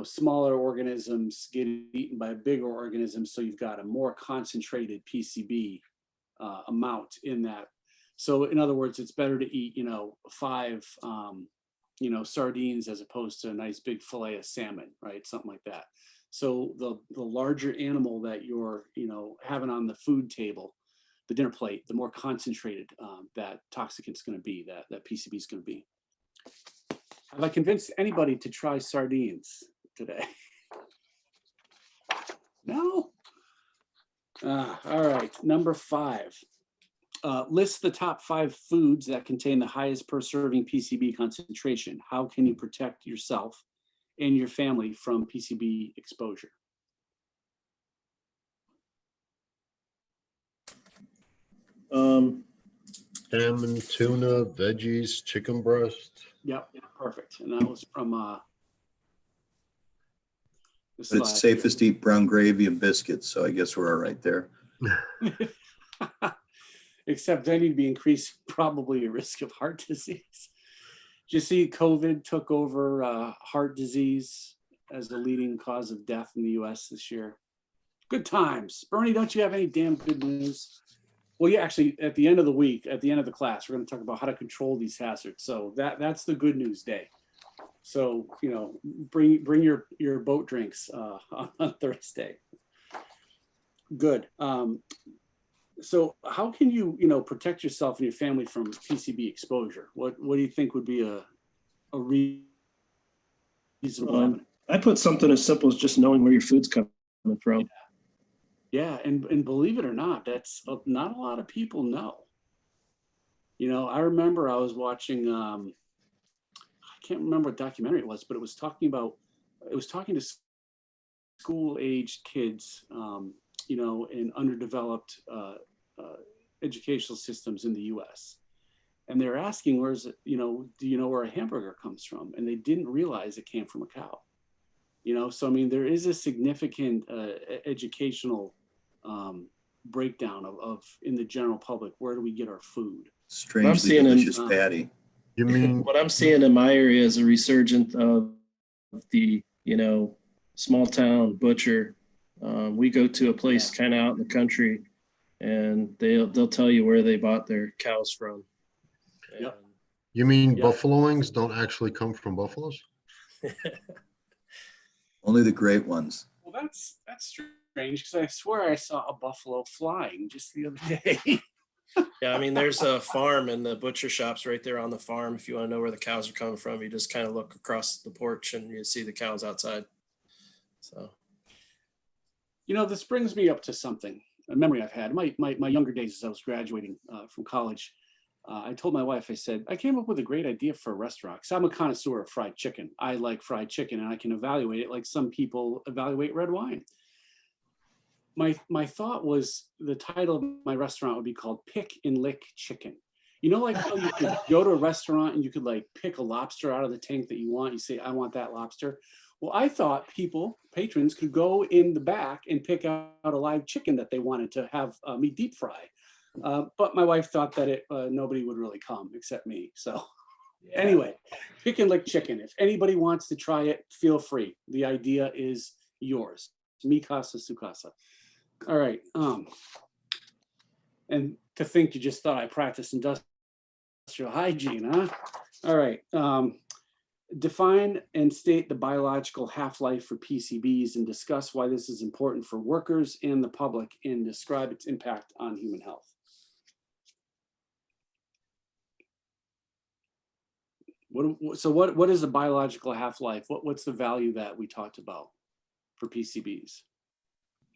Speaker 2: smaller organisms get eaten by bigger organisms. So you've got a more concentrated PCB amount in that. So in other words, it's better to eat, 5, sardines as opposed to a nice big fillet of salmon, right? Something like that. So the larger animal that you're, having on the food table, the dinner plate, the more concentrated that toxicant's going to be, that PCB is going to be. Have I convinced anybody to try sardines today? No? All right, number 5. List the top 5 foods that contain the highest per serving PCB concentration. How can you protect yourself and your family from PCB exposure?
Speaker 6: Salmon, tuna, veggies, chicken breast.
Speaker 2: Yep, perfect. And that was from the
Speaker 4: But it's
Speaker 2: slide.
Speaker 4: safest to eat brown gravy and biscuits, so I guess we're all right there.
Speaker 2: Except then you'd be increasing probably a risk of heart disease. Did you see COVID took over heart disease as the leading cause of death in the US this year? Good times. Bernie, don't you have any damn good news? Well, yeah, actually, at the end of the week, at the end of the class, we're going to talk about how to control these hazards. So that's the good news day. So, you know, bring your boat drinks on Thursday. Good. So how can you, protect yourself and your family from PCB exposure? What do you think would be a reasonable avenue?
Speaker 7: I put something as simple as just knowing where your food's coming from.
Speaker 2: Yeah, and believe it or not, that's not a lot of people know. I remember I was watching, I can't remember what documentary it was, but it was talking to school-aged kids, in underdeveloped educational systems in the US. And they're asking, do you know where a hamburger comes from? And they didn't realize it came from a cow. So I mean, there is a significant educational breakdown of in the general public, where do we get our food?
Speaker 4: Strangely
Speaker 7: seeing in-
Speaker 4: delicious patty.
Speaker 6: You mean,
Speaker 7: What I'm seeing in my area is a resurgence of the, small town butcher. We go to a place kind of out in the country, and they'll tell you where they bought their cows from.
Speaker 2: Yep.
Speaker 6: you mean
Speaker 2: Yeah.
Speaker 6: buffalo wings don't actually come from buffaloes?
Speaker 4: Only the great ones.
Speaker 2: Well, that's strange, because I swear I saw a buffalo flying just the other day.
Speaker 7: Yeah, I mean, there's a farm and the butcher shop's right there on the farm. If you want to know where the cows are coming from, you just kind of look across the porch and you see the cows outside. So,
Speaker 2: This brings me up to something, a memory I've had. My younger days, as I was graduating from college, I told my wife, I said, I came up with a great idea for a restaurant, because I'm a connoisseur of fried chicken. I like fried chicken, and I can evaluate it like some people evaluate red wine. My thought was, the title of my restaurant would be called Pick and Lick Chicken. Like how you could go to a restaurant and you could like pick a lobster out of the tank that you want. You say, I want that lobster. Well, I thought patrons could go in the back and pick out a live chicken that they wanted to have me deep fry. But my wife thought that nobody would really come except me. So anyway, Pick and Lick Chicken. If anybody wants to try it, feel free. The idea is yours. Mi casa, su casa. All right. And to think you just thought I practiced industrial hygiene, huh? All right. Define and state the biological half-life for PCBs, and discuss why this is important for workers and the public, and describe its impact on human health. What is the biological half-life? What's the value that we talked about for PCBs?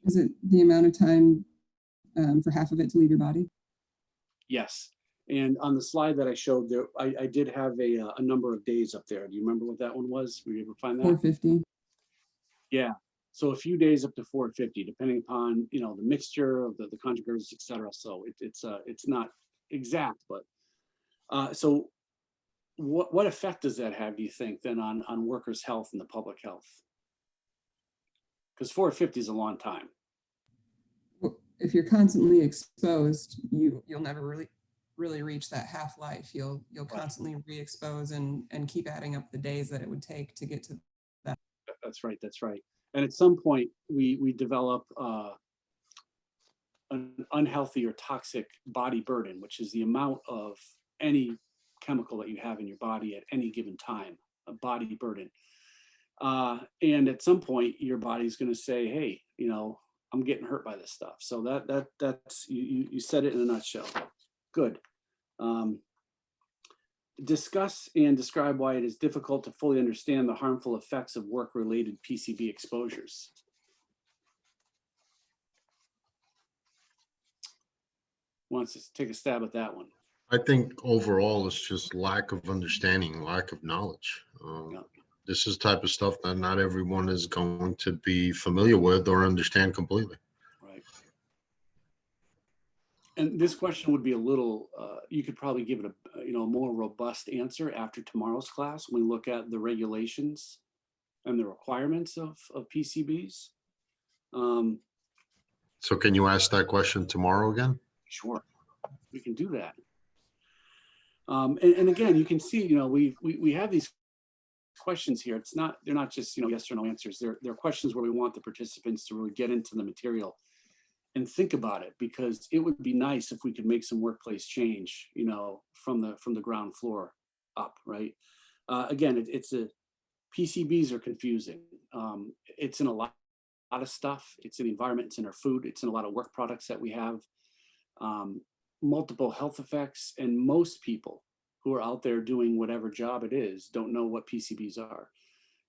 Speaker 8: Is it the amount of time for half of it to leave your body?
Speaker 2: Yes. And on the slide that I showed there, I did have a number of days up there. Do you remember what that one was? Were you able to find that?
Speaker 8: 450.
Speaker 2: Yeah. So a few days up to 450, depending upon, the mixture of the conjugates, et cetera. So it's not exact, but so what effect does that have, do you think, then on workers' health and the public health? Because 450 is a long time.
Speaker 8: Well, if you're constantly exposed, you'll never really reach that half-life. You'll constantly re-expose and keep adding up the days that it would take to get to that.
Speaker 2: That's right. And at some point we develop an unhealthy or toxic body burden, which is the amount of any chemical that you have in your body at any given time, a body burden. And at some point your body's going to say, hey, I'm getting hurt by this stuff. So that's you said it in a nutshell. Good. Discuss and describe why it is difficult to fully understand the harmful effects of work-related PCB exposures. Wants to take a stab at that one.
Speaker 6: I think overall it's just lack of understanding, lack of knowledge.
Speaker 2: Yeah.
Speaker 6: This is type of stuff that not everyone is going to be familiar with or understand completely.
Speaker 2: Right. And this question would be a little, you could probably give it a more robust answer after tomorrow's class when we look at the regulations and the requirements of PCBs.
Speaker 6: So can you ask that question tomorrow again?
Speaker 2: Sure, we can do that. And again, you can see, we have these questions here. They're not just, yes or no answers. They're questions where we want the participants to really get into the material and think about it, because it would be nice if we could make some workplace change, from the ground floor up, right? Again, PCBs are confusing. It's in a lot of stuff. It's in the environment, it's in our food, it's in a lot of work products that we have, multiple health effects, and most people who are out there doing whatever job it is don't know what PCBs are.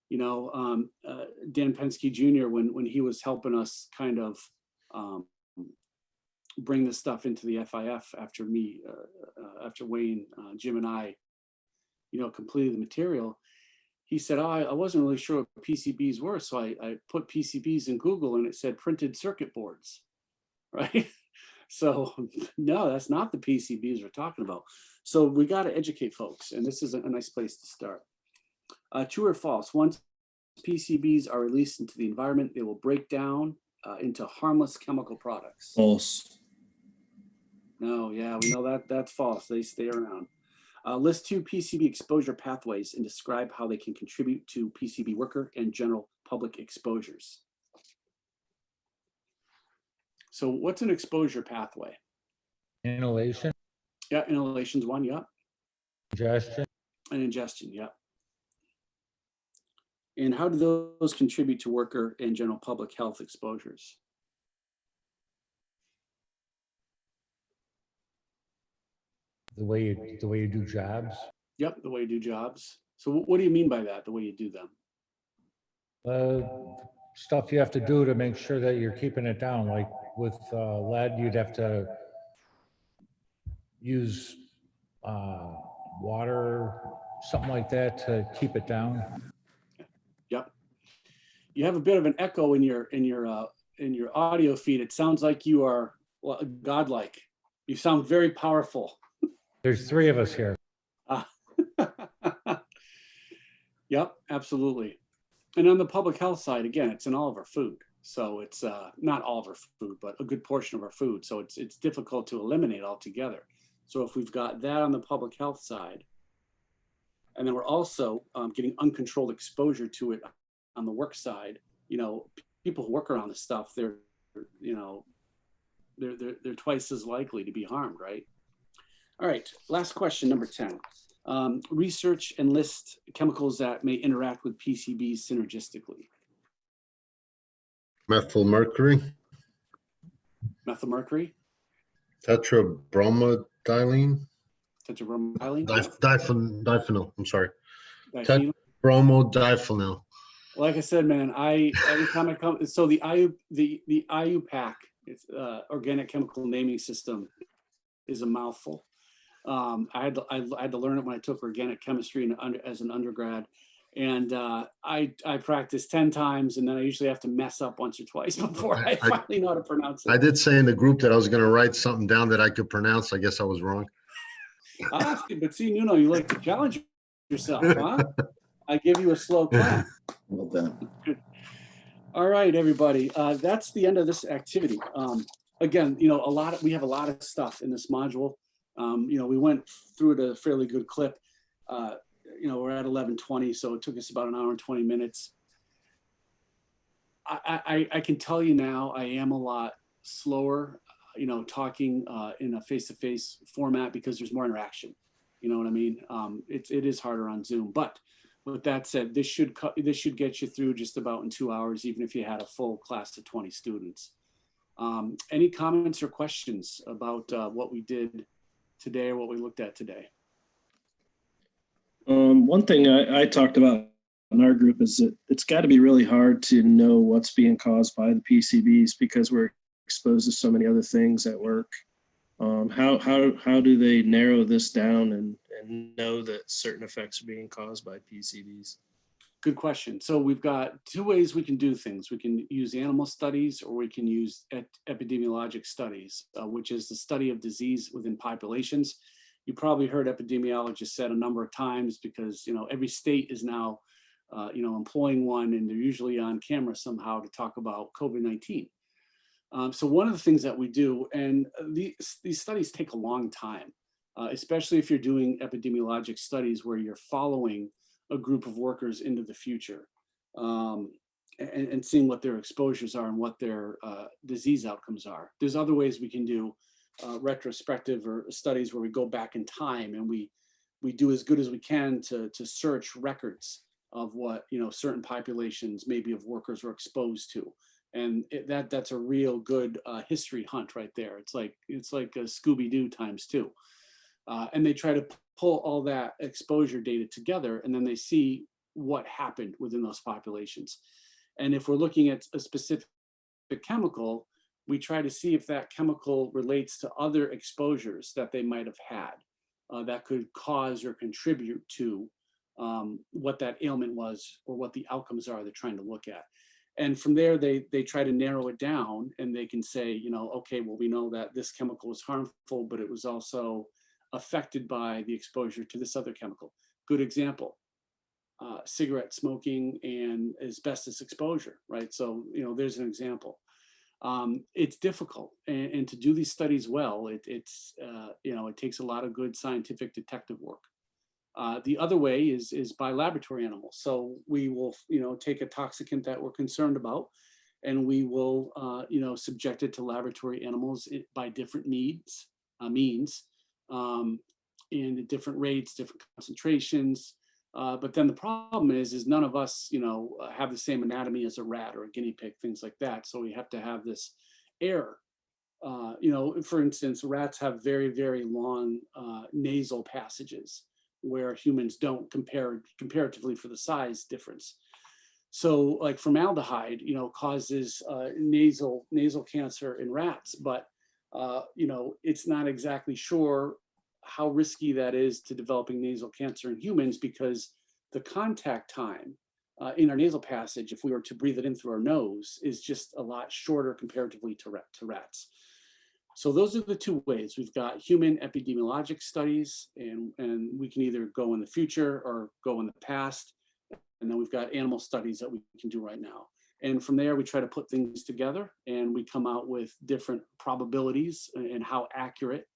Speaker 2: Dan Penske Jr., when he was helping us kind of bring this stuff into the FIF after Wayne, Jim and I, completed the material, he said, oh, I wasn't really sure what PCBs were. So I put PCBs in Google and it said printed circuit boards, right? So no, that's not the PCBs we're talking about. So we got to educate folks, and this is a nice place to start. True or false? Once PCBs are released into the environment, they will break down into harmless chemical products.
Speaker 7: False.
Speaker 2: No, yeah, we know that's false. They stay around. List 2 PCB exposure pathways and describe how they can contribute to PCB worker and general public exposures. So what's an exposure pathway?
Speaker 9: Inhalation,
Speaker 2: Yeah, inhalation's one, yeah.
Speaker 9: ingestion,
Speaker 2: And ingestion, yeah. And how do those contribute to worker and general public health exposures?
Speaker 9: the way you do jobs.
Speaker 2: Yep, the way you do jobs. So what do you mean by that, the way you do them?
Speaker 9: Stuff you have to do to make sure that you're keeping it down. Like with lead, you'd have to use water, something like that to keep it down.
Speaker 2: Yep. You have a bit of an echo in your audio feed. It sounds like you are godlike. You sound very powerful.
Speaker 9: There's 3 of us here.
Speaker 2: Yep, absolutely. And on the public health side, again, it's in all of our food. So it's not all of our food, but a good portion of our food. So it's difficult to eliminate altogether. So if we've got that on the public health side, and then we're also getting uncontrolled exposure to it on the work side, people who work around this stuff, they're twice as likely to be harmed, right? All right, last question, number 10. Research and list chemicals that may interact with PCBs synergistically.
Speaker 6: Methylmercury,
Speaker 2: Methylmercury,
Speaker 6: tetrabromodilene,
Speaker 2: tetrabromylene,
Speaker 6: diphenyl, I'm sorry.
Speaker 2: diphenyl.
Speaker 6: Bromodiphenyl.
Speaker 2: Like I said, man, every time I come, so the IUPAC, it's organic chemical naming system, is a mouthful. I had to learn it when I took organic chemistry as an undergrad, and I practiced 10 times, and then I usually have to mess up once or twice before I finally know how to pronounce it.
Speaker 6: I did say in the group that I was going to write something down that I could pronounce. I guess I was wrong.
Speaker 2: But see, you like to challenge yourself, huh? I give you a slow clap.
Speaker 4: Well done.
Speaker 2: All right, everybody. That's the end of this activity. Again, we have a lot of stuff in this module. We went through it at a fairly good clip. We're at 11:20, so it took us about an hour and 20 minutes. I can tell you now, I am a lot slower, talking in a face-to-face format because there's more interaction. You know what I mean? It is harder on Zoom, but with that said, this should get you through just about in 2 hours, even if you had a full class of 20 students. Any comments or questions about what we did today or what we looked at today?
Speaker 7: One thing I talked about in our group is that it's got to be really hard to know what's being caused by the PCBs because we're exposed to so many other things at work. How do they narrow this down and know that certain effects are being caused by PCBs?
Speaker 2: Good question. So we've got two ways we can do things. We can use animal studies, or we can use epidemiologic studies, which is the study of disease within populations. You probably heard epidemiologists said a number of times, because every state is now employing one, and they're usually on camera somehow to talk about COVID-19. So one of the things that we do, and these studies take a long time, especially if you're doing epidemiologic studies where you're following a group of workers into the future, and seeing what their exposures are and what their disease outcomes are. There's other ways we can do retrospective or studies where we go back in time, and we do as good as we can to search records of what certain populations maybe of workers were exposed to. And that's a real good history hunt right there. It's like a Scooby-Doo ×2. And they try to pull all that exposure data together, and then they see what happened within those populations. And if we're looking at a specific chemical, we try to see if that chemical relates to other exposures that they might have had that could cause or contribute to what that ailment was, or what the outcomes are they're trying to look at. And from there, they try to narrow it down, and they can say, okay, well, we know that this chemical was harmful, but it was also affected by the exposure to this other chemical. Good example, cigarette smoking and asbestos exposure, right? So, there's an example. It's difficult, and to do these studies well, it takes a lot of good scientific detective work. The other way is by laboratory animals. So we will, take a toxicant that we're concerned about, and we will, subject it to laboratory animals by different means, and at different rates, different concentrations. But then the problem is none of us, have the same anatomy as a rat or a guinea pig, things like that. So we have to have this error. For instance, rats have very, very long nasal passages, where humans don't, comparatively for the size difference. So like formaldehyde, causes nasal cancer in rats, but it's not exactly sure how risky that is to developing nasal cancer in humans, because the contact time in our nasal passage, if we were to breathe it in through our nose, is just a lot shorter comparatively to rats. So those are the two ways. We've got human epidemiologic studies, and we can either go in the future or go in the past. And then we've got animal studies that we can do right now. And from there, we try to put things together, and we come out with different probabilities and how accurate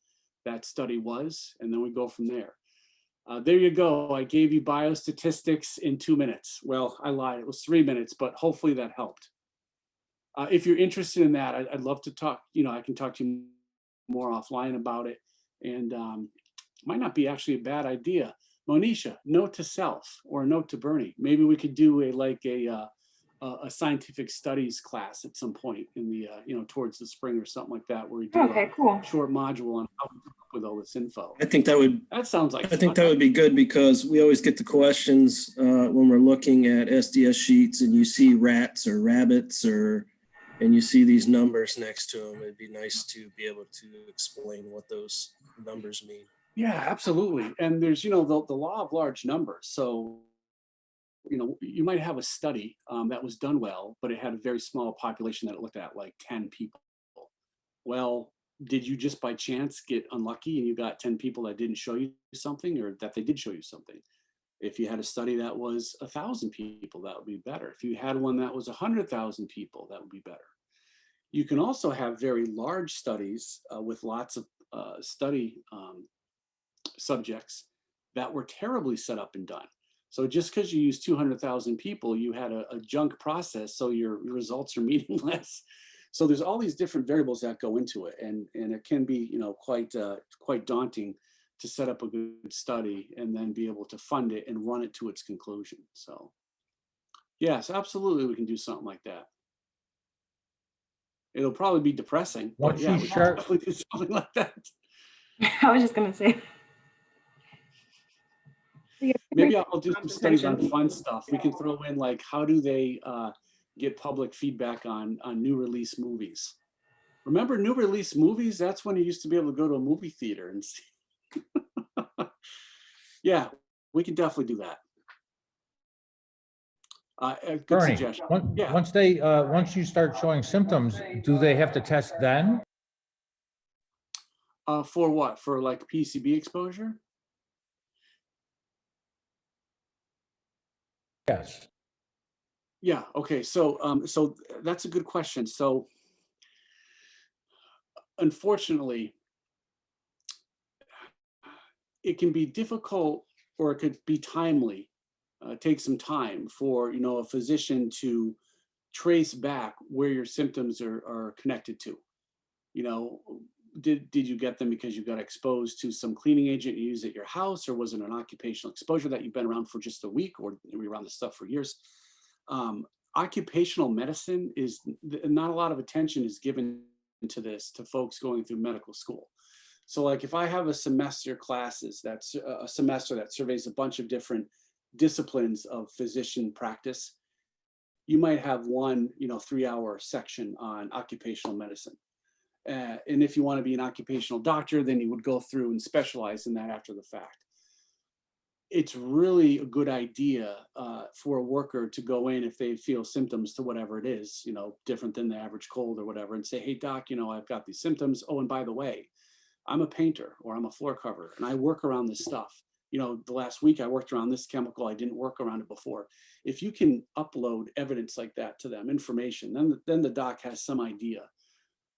Speaker 2: that study was. And then we go from there. There you go. I gave you biostatistics in 2 minutes. Well, I lied. It was 3 minutes, but hopefully that helped. If you're interested in that, I'd love to talk. I can talk to you more offline about it. And might not be actually a bad idea. Monisha, note to self, or note to Bernie. Maybe we could do a scientific studies class at some point in the towards the spring or something like that, where we do
Speaker 3: Okay, cool.
Speaker 2: a short module on how to come up with all this info.
Speaker 7: I think that
Speaker 2: sounds like
Speaker 7: I think that would be good, because we always get the questions when we're looking at SDS sheets, and you see rats or rabbits, and you see these numbers next to them. It'd be nice to be able to explain what those numbers mean.
Speaker 2: Yeah, absolutely. And there's the law of large numbers. So you might have a study that was done well, but it had a very small population that it looked at, like 10 people. Well, did you just by chance get unlucky and you got 10 people that didn't show you something, or that they did show you something? If you had a study that was 1,000 people, that would be better. If you had one that was 100,000 people, that would be better. You can also have very large studies with lots of study subjects that were terribly set up and done. So just because you use 200,000 people, you had a junk process, so your results are meaningless. So there's all these different variables that go into it, and it can be quite daunting to set up a good study and then be able to fund it and run it to its conclusion. So yes, absolutely, we can do something like that. It'll probably be depressing, but
Speaker 9: Once
Speaker 2: yeah,
Speaker 9: you
Speaker 2: we can
Speaker 9: start-
Speaker 2: definitely do something like that.
Speaker 3: I was just gonna say.
Speaker 2: Maybe I'll do some studies on
Speaker 3: Conversation.
Speaker 2: fun stuff. We can throw in, like, how do they get public feedback on new release movies? Remember new release movies? That's when you used to be able to go to a movie theater and see. Yeah, we can definitely do that. A good
Speaker 9: Bernie,
Speaker 2: suggestion.
Speaker 9: once
Speaker 2: Yeah.
Speaker 9: once they, once you start showing symptoms, do they have to test then?
Speaker 2: For what? For like PCB exposure?
Speaker 9: Yes.
Speaker 2: Yeah. Okay. So that's a good question. So unfortunately, it can be difficult, or it could be timely, take some time for, a physician to trace back where your symptoms are connected to. You know, did you get them because you got exposed to some cleaning agent you use at your house, or was it an occupational exposure that you've been around for just a week, or were you around this stuff for years? Occupational medicine is not a lot of attention is given to this to folks going through medical school. So like if I have a semester classes, that's a semester that surveys a bunch of different disciplines of physician practice, you might have one, 3-hour section on occupational medicine. And if you want to be an occupational doctor, then you would go through and specialize in that after the fact. It's really a good idea for a worker to go in if they feel symptoms to whatever it is, different than the average cold or whatever, and say, hey, doc, I've got these symptoms. Oh, and by the way, I'm a painter or I'm a floor cover and I work around this stuff. The last week I worked around this chemical. I didn't work around it before. If you can upload evidence like that to them, information, then the doc has some idea,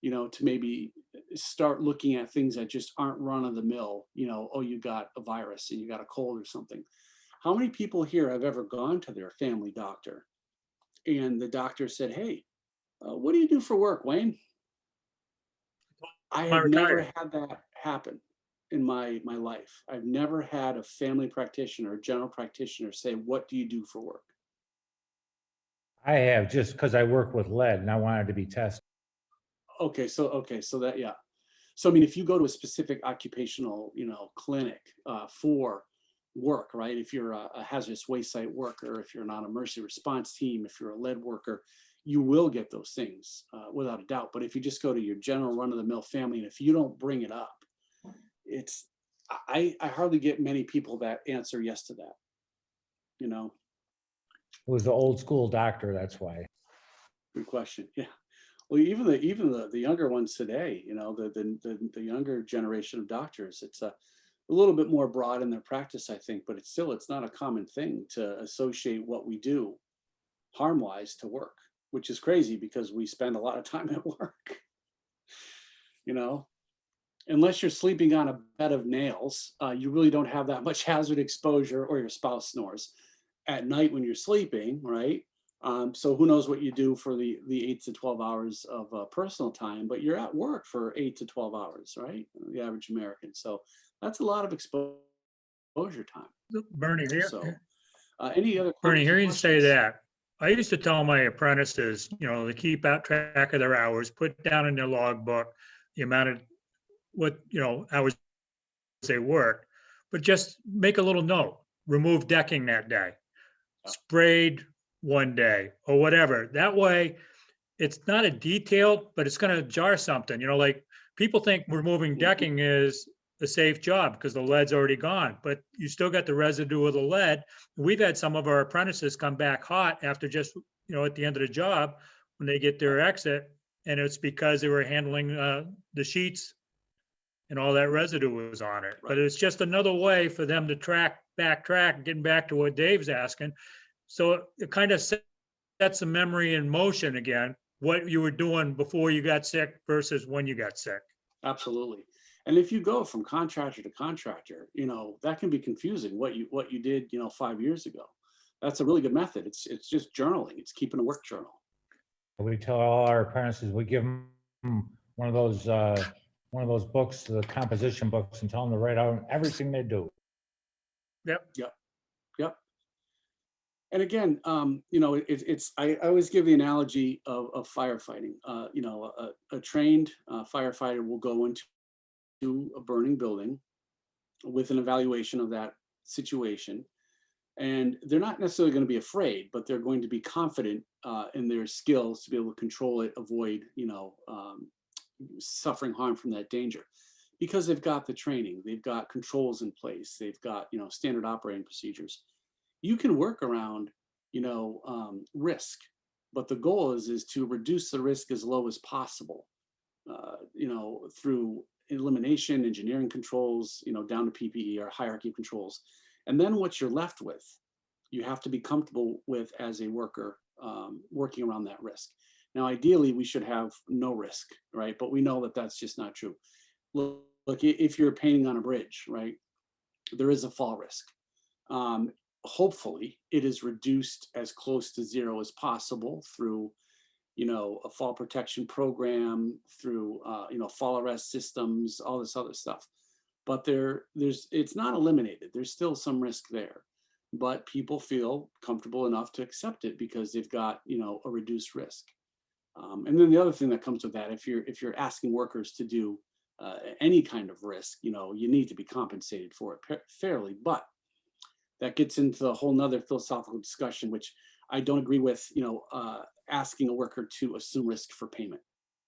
Speaker 2: to maybe start looking at things that just aren't run of the mill. Oh, you got a virus and you got a cold or something. How many people here have ever gone to their family doctor and the doctor said, hey, what do you do for work, Wayne? I have never had that happen in my life. I've never had a family practitioner or general practitioner say, what do you do for work?
Speaker 9: I have, just because I work with lead and I wanted to be tested.
Speaker 2: Okay, so that, yeah. So I mean, if you go to a specific occupational, clinic for work, right? If you're a hazardous waste site worker, if you're not a emergency response team, if you're a lead worker, you will get those things without a doubt. But if you just go to your general run-of-the-mill family, and if you don't bring it up, I hardly get many people that answer yes to that.
Speaker 9: It was the old school doctor, that's why.
Speaker 2: Good question. Yeah. Well, even the younger ones today, the younger generation of doctors, it's a little bit more broad in their practice, I think, but it's not a common thing to associate what we do harm-wise to work, which is crazy because we spend a lot of time at work. Unless you're sleeping on a bed of nails, you really don't have that much hazard exposure, or your spouse snores at night when you're sleeping, right? So who knows what you do for the 8 to 12 hours of personal time, but you're at work for 8 to 12 hours, right? The average American. So that's a lot of exposure time.
Speaker 1: Bernie,
Speaker 2: So any other
Speaker 1: Bernie,
Speaker 2: comments or
Speaker 1: hearing you say
Speaker 2: questions?
Speaker 1: that, I used to tell my apprentices, to keep out track of their hours, put down in their logbook the amount of hours they worked, but just make a little note, remove decking that day, sprayed one day or whatever. That way it's not a detail, but it's going to jar something, like people think removing decking is a safe job because the lead's already gone, but you still got the residue of the lead. We've had some of our apprentices come back hot after just, at the end of the job when they get their exit, and it's because they were handling the sheets and all that residue was on it. But it's just another way for them to backtrack, getting back to what Dave's asking. So it kind of sets the memory in motion again, what you were doing before you got sick versus when you got sick.
Speaker 2: Absolutely. And if you go from contractor to contractor, that can be confusing what you did, 5 years ago. That's a really good method. It's just journaling. It's keeping a work journal.
Speaker 9: We tell all our apprentices, we give them one of those books, the composition books, and tell them to write out everything they do.
Speaker 2: Yep. And again, I always give the analogy of firefighting. A trained firefighter will go into a burning building with an evaluation of that situation, and they're not necessarily going to be afraid, but they're going to be confident in their skills to be able to control it, avoid suffering harm from that danger, because they've got the training, they've got controls in place, they've got standard operating procedures. You can work around risk. But the goal is to reduce the risk as low as possible, through elimination, engineering controls, down to PPE or hierarchy of controls. And then what you're left with, you have to be comfortable with as a worker, working around that risk. Now, ideally, we should have no risk, right? But we know that that's just not true. Look, if you're painting on a bridge, right, there is a fall risk. Hopefully, it is reduced as close to zero as possible through, a fall protection program, through, fall arrest systems, all this other stuff. But it's not eliminated. There's still some risk there, but people feel comfortable enough to accept it because they've got, a reduced risk. And then the other thing that comes with that, if you're asking workers to do any kind of risk, you need to be compensated for it fairly. But that gets into a whole nother philosophical discussion, which I don't agree with, asking a worker to assume risk for payment.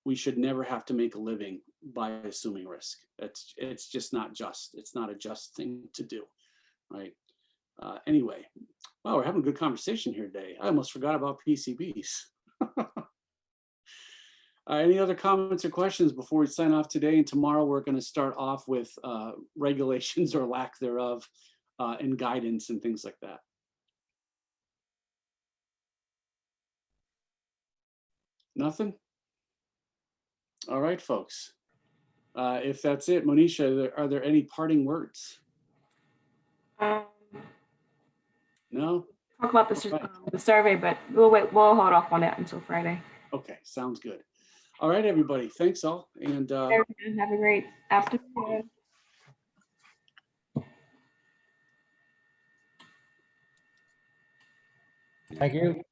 Speaker 2: We should never have to make a living by assuming risk. It's just not just. It's not a just thing to do, right? Anyway, wow, we're having a good conversation here today. I almost forgot about PCBs. Any other comments or questions before we sign off today? And tomorrow we're going to start off with regulations or lack thereof, and guidance and things like that. Nothing? All right, folks. If that's it, Monisha, are there any parting words?
Speaker 3: Um,
Speaker 2: No?
Speaker 3: Talk about the survey, but we'll hold off on that until Friday.
Speaker 2: Okay, sounds good. All right, everybody. Thanks all. And
Speaker 3: Everyone have a great afternoon.
Speaker 9: Thank you.